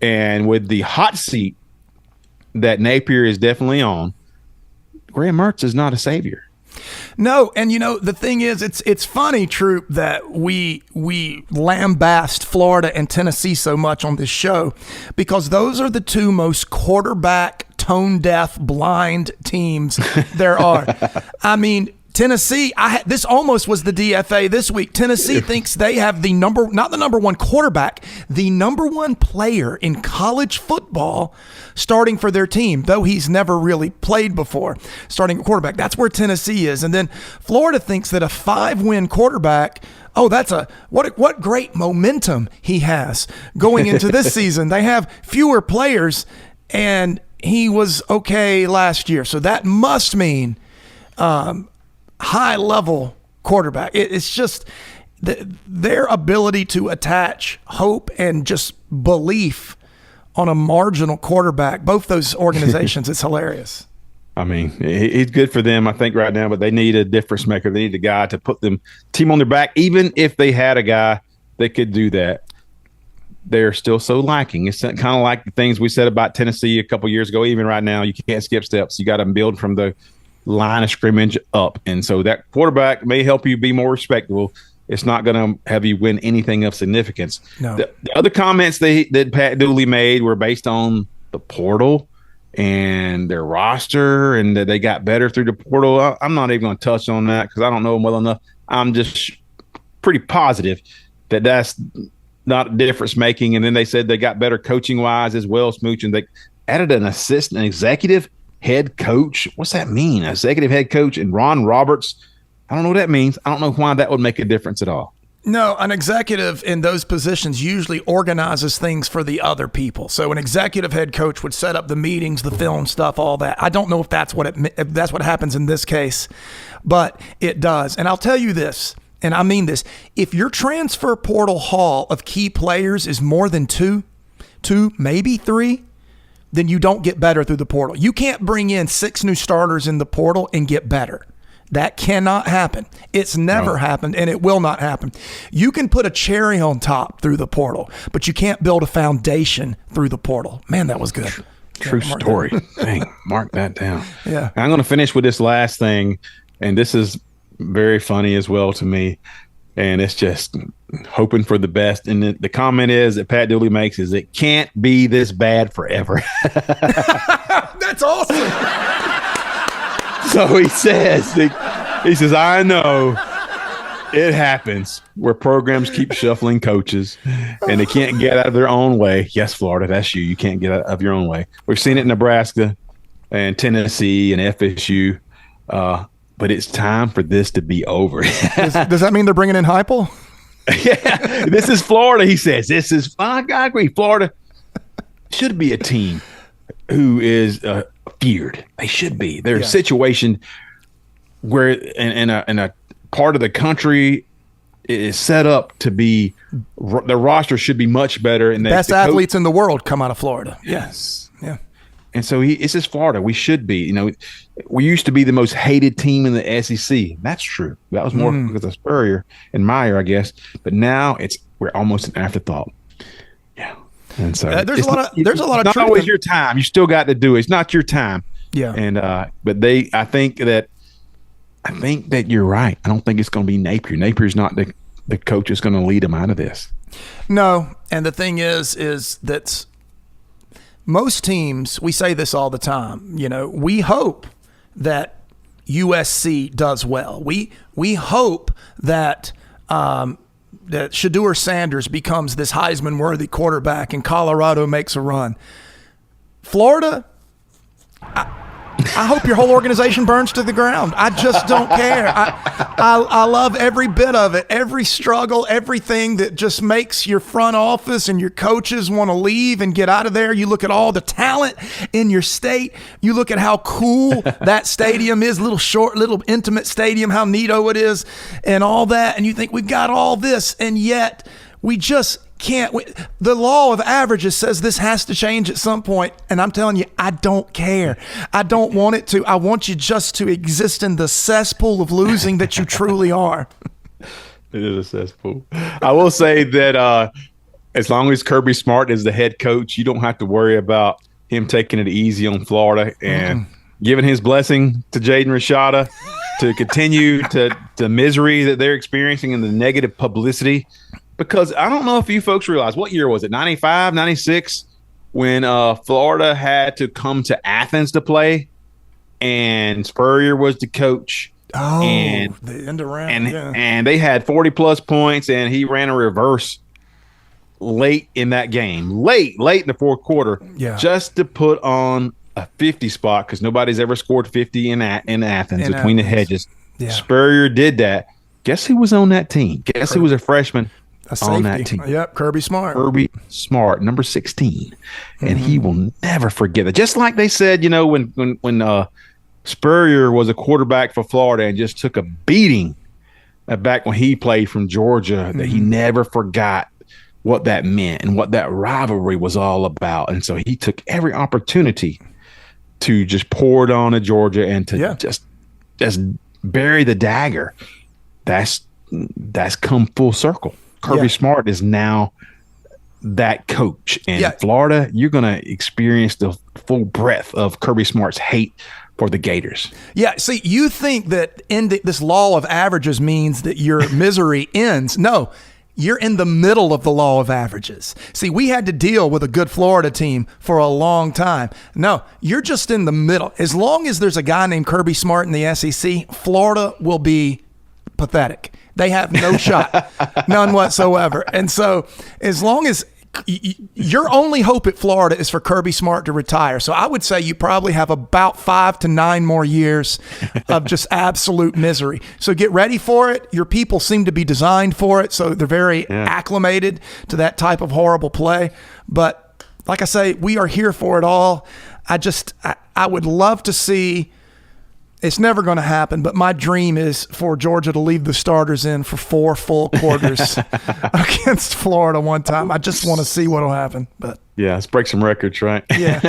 and with the hot seat that Napier is definitely on. Graham Mertz is not a savior. No, and the thing is, it's funny, Troop, that we lambast Florida and Tennessee so much on this show because those are the two most quarterback tone-deaf, blind teams there are. I mean, Tennessee, this almost was the DFA this week. Tennessee thinks they have not the number one quarterback, the number one player in college football starting for their team, though he's never really played before, starting a quarterback. That's where Tennessee is. And then Florida thinks that a 5-win quarterback, what great momentum he has going into this season. They have fewer players, and he was okay last year. So that must mean high-level quarterback. It's just their ability to attach hope and just belief on a marginal quarterback, both those organizations, it's hilarious. I mean, he's good for them, I think, right now, but they need a difference maker. They need a guy to put them team on their back. Even if they had a guy that could do that, they're still so lacking. It's kind of like the things we said about Tennessee a couple years ago. Even right now, you can't skip steps. You got to build from the line of scrimmage up. And so that quarterback may help you be more respectable. It's not going to have you win anything of significance. No. The other comments that Pat Dooley made were based on the portal and their roster and that they got better through the portal. I'm not even going to touch on that because I don't know them well enough. I'm just pretty positive that that's not a difference making. And then they said they got better coaching wise as well, Smooch, and they added an executive head coach. What's that mean? Executive head coach and Ron Roberts. I don't know what that means. I don't know why that would make a difference at all. No, an executive in those positions usually organizes things for the other people. So an executive head coach would set up the meetings, the film stuff, all that. I don't know if that's what happens in this case, but it does. And I'll tell you this, and I mean this, if your transfer portal haul of key players is more than two, maybe 3, then you don't get better through the portal. You can't bring in 6 new starters in the portal and get better. That cannot happen. It's never happened, and it will not happen. You can put a cherry on top through the portal, but you can't build a foundation through the portal. Man, that was good. True story. Dang, mark that down. Yeah. I'm going to finish with this last thing, and this is very funny as well to me, and it's just hoping for the best. And the comment is that Pat Dooley makes is it can't be this bad forever. That's awesome. So he says, I know it happens where programs keep shuffling coaches and they can't get out of their own way. Yes, Florida, that's you. You can't get out of your own way. We've seen it in Nebraska and Tennessee and FSU, but it's time for this to be over. Does that mean they're bringing in Heupel? Yeah, this is Florida, he says. I agree. Florida should be a team who is feared. They should be. They're a situation where in a part of the country is set up to be the roster should be much better. And best athletes in the world come out of Florida. Yes. Yeah. And so this is Florida. We should be. We used to be the most hated team in the SEC. That's true. That was more because of Spurrier and Meyer, I guess. But now we're almost an afterthought. Yeah. And so there's a lot of it's not always your time. You still got to do it. It's not your time. Yeah. And but I think that you're right. I don't think it's going to be Napier. Napier's not the coach that's going to lead them out of this. No. And the thing is that most teams, we say this all the time, we hope that USC does well. We hope that that Shedeur Sanders becomes this Heisman-worthy quarterback and Colorado makes a run. Florida, I hope your whole organization burns to the ground. I just don't care. I love every bit of it, every struggle, everything that just makes your front office and your coaches want to leave and get out of there. You look at all the talent in your state. You look at how cool that stadium is, little intimate stadium, how neato it is and all that. And you think we've got all this, and yet we just can't. The law of averages says this has to change at some point, and I'm telling you, I don't care. I don't want it to. I want you just to exist in the cesspool of losing that you truly are. It is a cesspool. I will say that as long as Kirby Smart is the head coach, you don't have to worry about him taking it easy on Florida and giving his blessing to Jaden Rashada to continue to misery that they're experiencing and the negative publicity. Because I don't know if you folks realize, what year was it, 95, 96, when Florida had to come to Athens to play, and Spurrier was the coach. Oh, and the end around, and they had 40-plus points, and he ran a reverse late in that game, late in the fourth quarter, just to put on a 50 spot because nobody's ever scored 50 in Athens between the hedges. Yeah. Spurrier did that. Guess who was on that team? Guess who was a freshman on that team? Yep, Kirby Smart. Kirby Smart, number 16. And he will never forget that. Just like they said, when Spurrier was a quarterback for Florida and just took a beating back when he played from Georgia, that he never forgot what that meant and what that rivalry was all about. And so he took every opportunity to just pour it on to Georgia and to just bury the dagger. That's come full circle. Kirby Smart is now that coach. And Florida, you're going to experience the full breadth of Kirby Smart's hate for the Gators. Yeah, see, you think that this law of averages means that your misery ends. No, you're in the middle of the law of averages. See, we had to deal with a good Florida team for a long time. No, you're just in the middle. As long as there's a guy named Kirby Smart in the SEC, Florida will be pathetic. They have no shot, none whatsoever. And so as long as your only hope at Florida is for Kirby Smart to retire. So I would say you probably have about 5 to 9 more years of just absolute misery. So get ready for it. Your people seem to be designed for it. So they're very acclimated to that type of horrible play. But like I say, we are here for it all. I would love to see. It's never going to happen, but my dream is for Georgia to leave the starters in for 4 full quarters against Florida one time. I just want to see what will happen. But yeah, let's break some records, right? Yeah.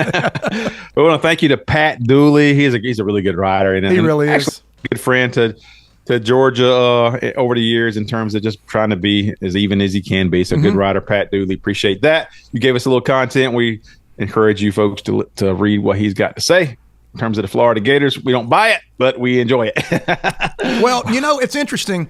We want to thank you to Pat Dooley. He's a really good rider. And he really is. A good friend to Georgia over the years in terms of just trying to be as even as he can be. So good rider, Pat Dooley. Appreciate that. You gave us a little content. We encourage you folks to read what he's got to say. In terms of the Florida Gators, we don't buy it, but we enjoy it. Well, it's interesting.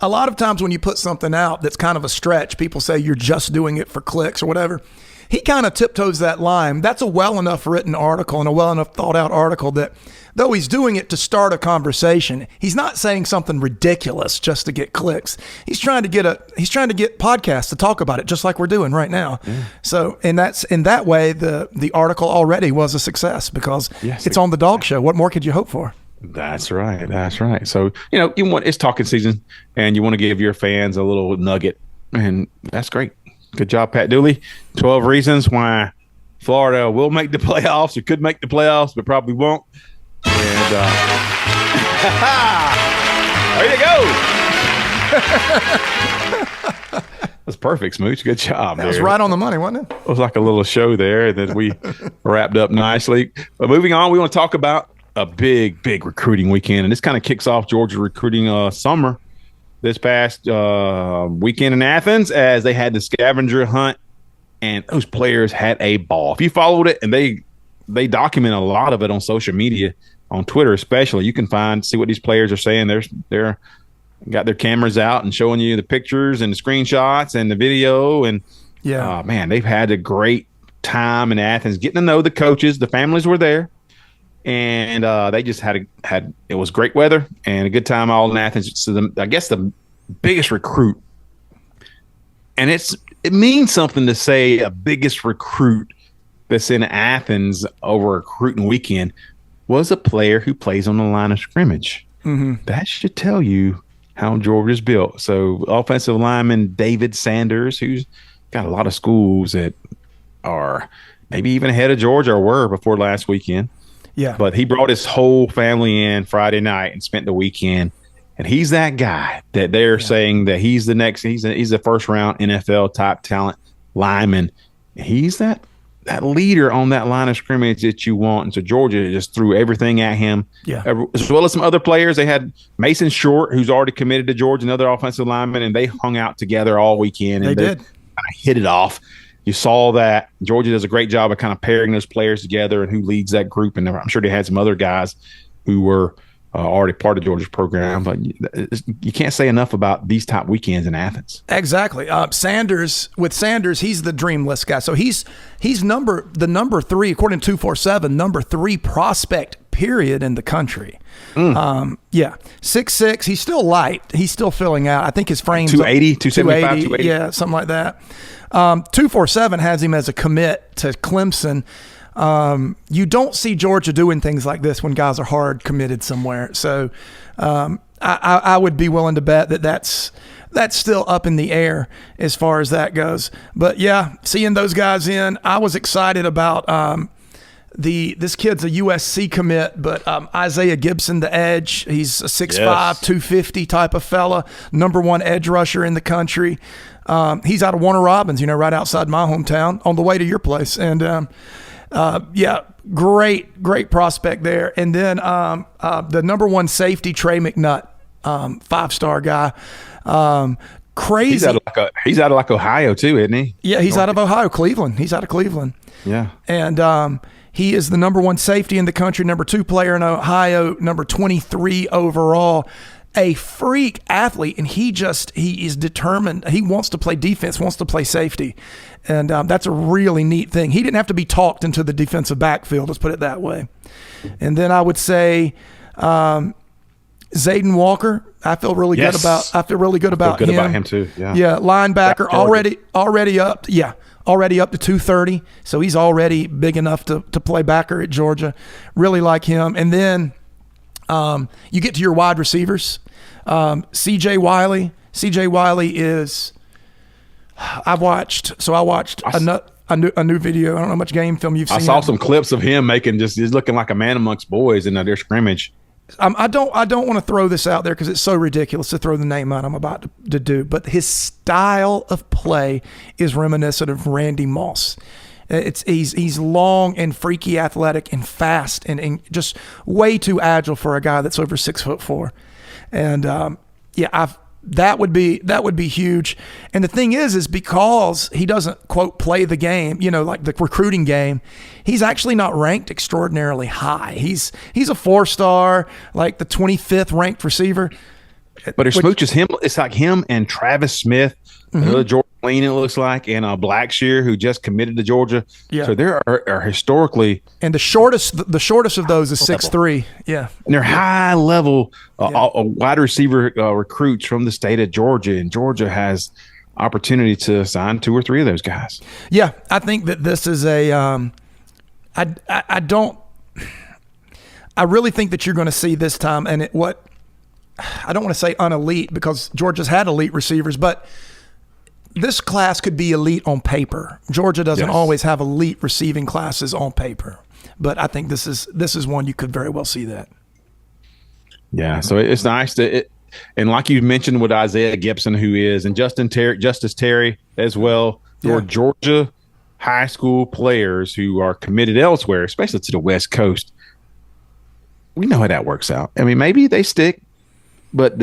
A lot of times when you put something out that's kind of a stretch, people say you're just doing it for clicks or whatever. He kind of tiptoes that line. That's a well enough written article and a well enough thought out article that though he's doing it to start a conversation, he's not saying something ridiculous just to get clicks. He's trying to get podcasts to talk about it, just like we're doing right now. Yeah. So, in that way, the article already was a success because it's on the Dawg Show. What more could you hope for? That's right. So, it's talking season, and you want to give your fans a little nugget, and that's great. Good job, Pat Dooley. 12 reasons why Florida will make the playoffs or could make the playoffs, but probably won't. And there you go. That's perfect, Smooch. Good job. That was right on the money, wasn't it? It was like a little show there that we wrapped up nicely. But moving on, we want to talk about a big recruiting weekend. And this kind of kicks off Georgia recruiting summer this past weekend in Athens as they had the scavenger hunt. And those players had a ball. If you followed it, and they document a lot of it on social media, on Twitter especially. You can see what these players are saying. They're got their cameras out and showing you the pictures and the screenshots and the video. And man, they've had a great time in Athens, getting to know the coaches. The families were there, and they just had it was great weather and a good time all in Athens. So I guess the biggest recruit, and it means something to say a biggest recruit that's in Athens over a recruiting weekend was a player who plays on the line of scrimmage. That should tell you how Georgia's built. So offensive lineman David Sanders, who's got a lot of schools that are maybe even ahead of Georgia or were before last weekend. Yeah. But he brought his whole family in Friday night and spent the weekend And he's that guy that they're saying that he's the next. He's a first round NFL type talent lineman. He's that leader on that line of scrimmage that you want. And so Georgia just threw everything at him. Yeah. As well as some other players. They had Mason Short, who's already committed to Georgia, another offensive lineman, and they hung out together all weekend. And they did. Kind of hit it off. You saw that. Georgia does a great job of kind of pairing those players together and who leads that group. And I'm sure they had some other guys who were already part of Georgia's program, but you can't say enough about these top weekends in Athens. Exactly. Sanders, he's the dream list guy. So he's the number 3, according to 247, number 3 prospect period in the country. 6'6". He's still light. He's still filling out. I think his frame's 280, 275, 280. Yeah, something like that. 247 has him as a commit to Clemson. You don't see Georgia doing things like this when guys are hard committed somewhere. So I would be willing to bet that's still up in the air as far as that goes. But yeah, seeing those guys in, I was excited about this kid's a USC commit, but Isaiah Gibson, the edge, he's a 6'5", 250 type of fella, number 1 edge rusher in the country. He's out of Warner Robins, right outside my hometown, on the way to your place. And great prospect there. And then the number 1 safety, Trey McNutt, 5-star guy. Crazy. He's out of like Ohio too, isn't he? Yeah, he's out of Ohio, Cleveland. He's out of Cleveland. Yeah. And he is the number 1 safety in the country, number 2 player in Ohio, number 23 overall. A freak athlete, and he is determined. He wants to play defense, wants to play safety, and that's a really neat thing. He didn't have to be talked into the defensive backfield, let's put it that way. And then I would say Zayden Walker. I feel really good about him. About him too. Yeah. Yeah, linebacker already up. Yeah. Already up to 230, so he's already big enough to play backer at Georgia. Really like him. And then you get to your wide receivers. CJ Wiley. CJ Wiley is. I watched a new video. I don't know how much game film you've seen. I saw some clips of him he's looking like a man amongst boys in their scrimmage. I don't want to throw this out there because it's so ridiculous to throw the name out I'm about to do, but his style of play is reminiscent of Randy Moss. He's long and freaky athletic and fast and just way too agile for a guy that's over 6'4". And that would be huge. And the thing is because he doesn't quote play the game, like the recruiting game, he's actually not ranked extraordinarily high. He's a 4-star, like the 25th ranked receiver. But Smooch is him. It's like him and Travis Smith, another Georgia Lean, it looks like, and Blackshear, who just committed to Georgia. Yeah. So there are historically, and the shortest of those is 6'3". Yeah, and they're high level wide receiver recruits from the state of Georgia, and Georgia has opportunity to sign 2 or 3 of those guys. Yeah, I think that this is a. I really think that you're going to see this time, and I don't want to say unelite because Georgia's had elite receivers, but this class could be elite on paper. Georgia doesn't always have elite receiving classes on paper, but I think this is one you could very well see that. Yeah, so it's nice and like you mentioned with Isaiah Gibson, who is, and Justice Terry as well, for Georgia high school players who are committed elsewhere, especially to the West Coast. We know how that works out. I mean, maybe they stick, but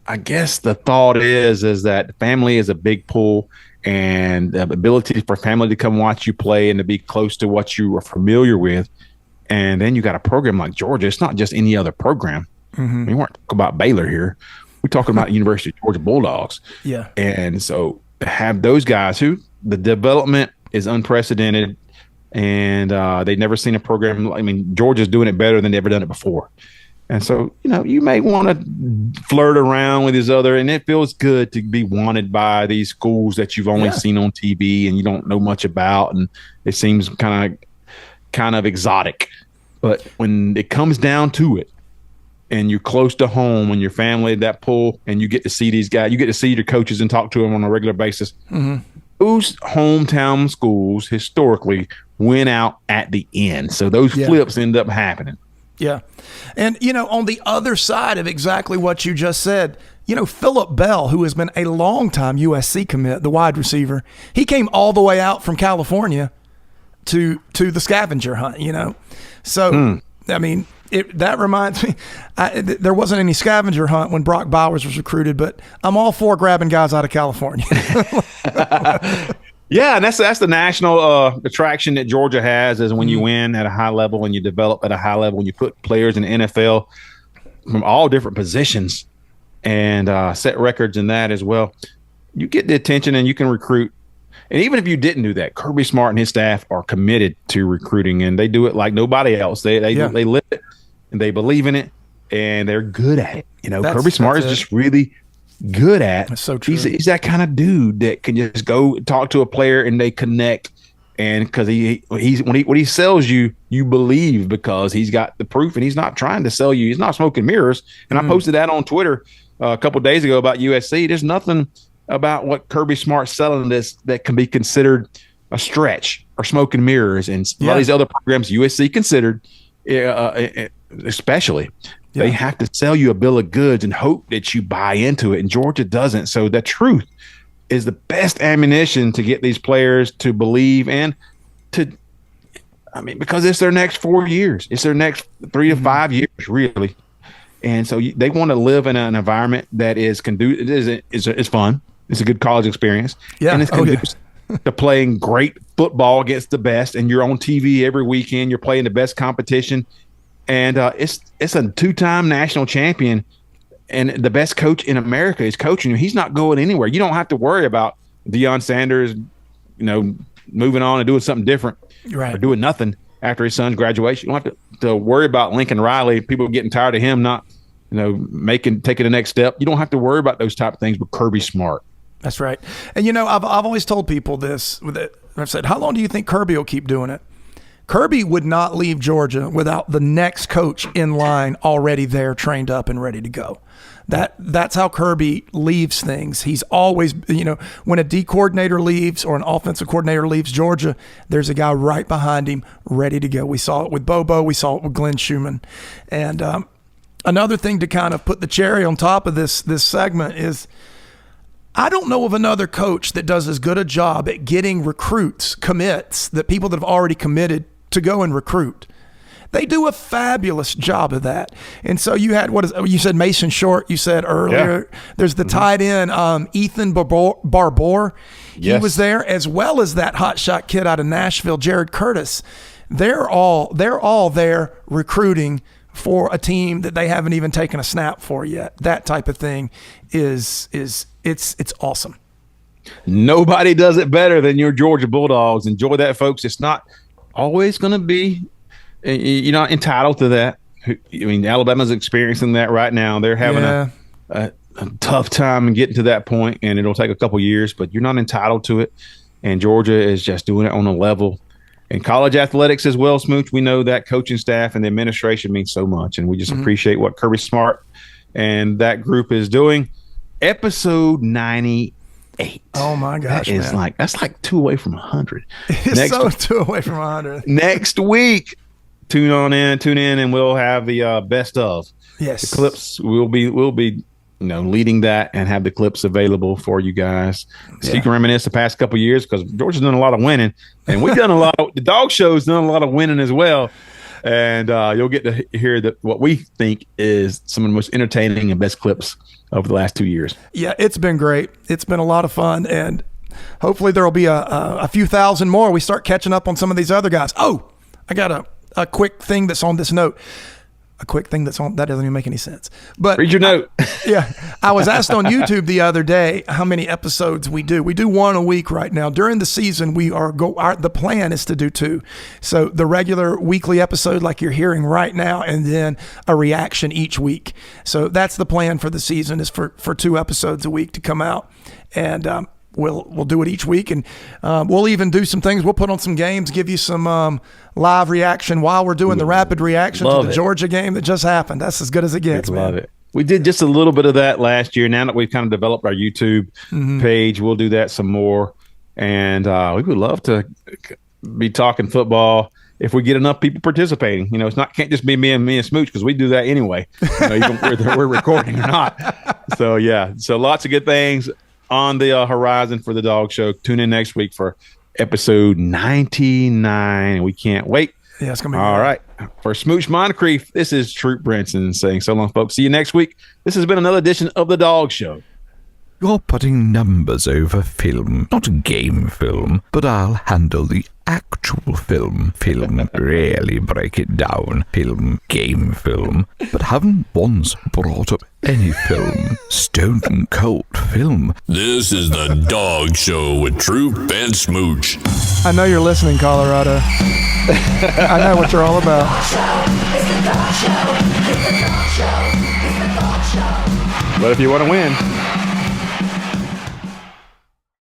I guess the thought is that family is a big pull, and the ability for family to come watch you play and to be close to what you are familiar with. And then you got a program like Georgia. It's not just any other program. Mm-hmm. We weren't talking about Baylor here. We're talking about University of Georgia Bulldogs. Yeah. And so to have those guys who the development is unprecedented, and they've never seen a program. I mean, Georgia's doing it better than they've ever done it before. And so, you may want to flirt around with these other, and it feels good to be wanted by these schools that you've only seen on TV and you don't know much about, and it seems kind of exotic. But when it comes down to it, and you're close to home and your family, that pull, and you get to see these guys, you get to see your coaches and talk to them on a regular basis. Mm-hmm. Those hometown schools historically win out at the end. So those flips end up happening. Yeah. And, on the other side of exactly what you just said, Phillip Bell, who has been a long-time USC commit, the wide receiver, he came all the way out from California to the scavenger hunt, So, I mean, that reminds me, there wasn't any scavenger hunt when Brock Bowers was recruited, but I'm all for grabbing guys out of California. Yeah, and that's the national attraction that Georgia has is when you win at a high level and you develop at a high level, when you put players in the NFL from all different positions and set records in that as well. You get the attention and you can recruit. And even if you didn't do that, Kirby Smart and his staff are committed to recruiting, and they do it like nobody else. They live it and they believe in it, and they're good at it. Kirby Smart is just really good at. That's so true. He's that kind of dude that can just go talk to a player and they connect. And because when he sells you, you believe because he's got the proof, and he's not trying to sell you. He's not smoking mirrors. And I posted that on Twitter a couple of days ago about USC. There's nothing about what Kirby Smart's selling this that can be considered a stretch or smoking mirrors. And a lot of these other programs, USC considered, especially, they have to sell you a bill of goods and hope that you buy into it. And Georgia doesn't. So the truth is the best ammunition to get these players to believe and because it's their next 4 years. It's their next 3 to 5 years, really. And so they want to live in an environment that is conducive. It's fun. It's a good college experience. Yeah. And it's conducive to playing great football against the best. And you're on TV every weekend. You're playing the best competition. And it's a 2-time national champion. And the best coach in America is coaching you. He's not going anywhere. You don't have to worry about Deion Sanders, moving on and doing something different, or doing nothing after his son's graduation. You don't have to worry about Lincoln Riley. People getting tired of him not, taking the next step. You don't have to worry about those type of things with Kirby Smart. That's right. And I've always told people this. I've said, how long do you think Kirby will keep doing it? Kirby would not leave Georgia without the next coach in line already there, trained up and ready to go. That's how Kirby leaves things. He's always, when a D coordinator leaves or an offensive coordinator leaves Georgia, there's a guy right behind him ready to go. We saw it with Bobo. We saw it with Glenn Schumann. And another thing to kind of put the cherry on top of this segment is I don't know of another coach that does as good a job at getting recruits, commits, that people that have already committed to go and recruit. They do a fabulous job of that. And so you had, you said Mason Short, you said earlier. Yeah. There's the tight end, Ethan Barbour. He was there, as well as that hotshot kid out of Nashville, Jared Curtis. They're all there recruiting for a team that they haven't even taken a snap for yet. That type of thing it's awesome. Nobody does it better than your Georgia Bulldogs. Enjoy that, folks. It's not always going to be, you're not entitled to that. Alabama's experiencing that right now. They're having a tough time in getting to that point, and it'll take a couple years, but you're not entitled to it. And Georgia is just doing it on a level. And college athletics as well, Smooch, we know that coaching staff and the administration means so much, and we just appreciate what Kirby Smart and that group is doing. Episode 98. Oh my gosh, that's like 2 away from 100. It's 2 away from 100. Next week, tune in, and we'll have the best of. Yes. The clips we'll be leading that and have the clips available for you guys. So you can reminisce the past couple of years, because Georgia's done a lot of winning, and we've done a lot of the Dawg Show's done a lot of winning as well. And you'll get to hear what we think is some of the most entertaining and best clips over the last 2 years. Yeah, it's been great. It's been a lot of fun, and hopefully there will be a few thousand more. We start catching up on some of these other guys. Oh, I got a quick thing that's on this note. That doesn't even make any sense. But read your note. I was asked on YouTube the other day how many episodes we do. We do 1 a week right now. During the season, the plan is to do 2. So the regular weekly episode, like you're hearing right now, and then a reaction each week. So that's the plan for the season, is for 2 episodes a week to come out, and we'll do it each week, and we'll even do some things. We'll put on some games, give you some live reaction while we're doing the rapid reaction to the Georgia game that just happened. That's as good as it gets, man. Love it. We did just a little bit of that last year. Now that we've kind of developed our YouTube page, we'll do that some more. And we would love to be talking football if we get enough people participating. You know, can't just be me and Smooch, because we do that anyway, even whether we're recording or not. So yeah, so lots of good things on the horizon for the Dawg Show. Tune in next week for episode 99. We can't wait. Yeah, it's gonna be all right. For Smooch Moncrief, this is Troup Brinson saying so long, folks. See you next week. This has been another edition of the Dawg Show. You're putting numbers over film, not game film, but I'll handle the actual film. Film, really break it down. Film, game film. But haven't once brought up any film. Stone cold film. This is the Dawg Show with Troup and Smooch. I know you're listening, Colorado. I know what you're all about. But if you want to win,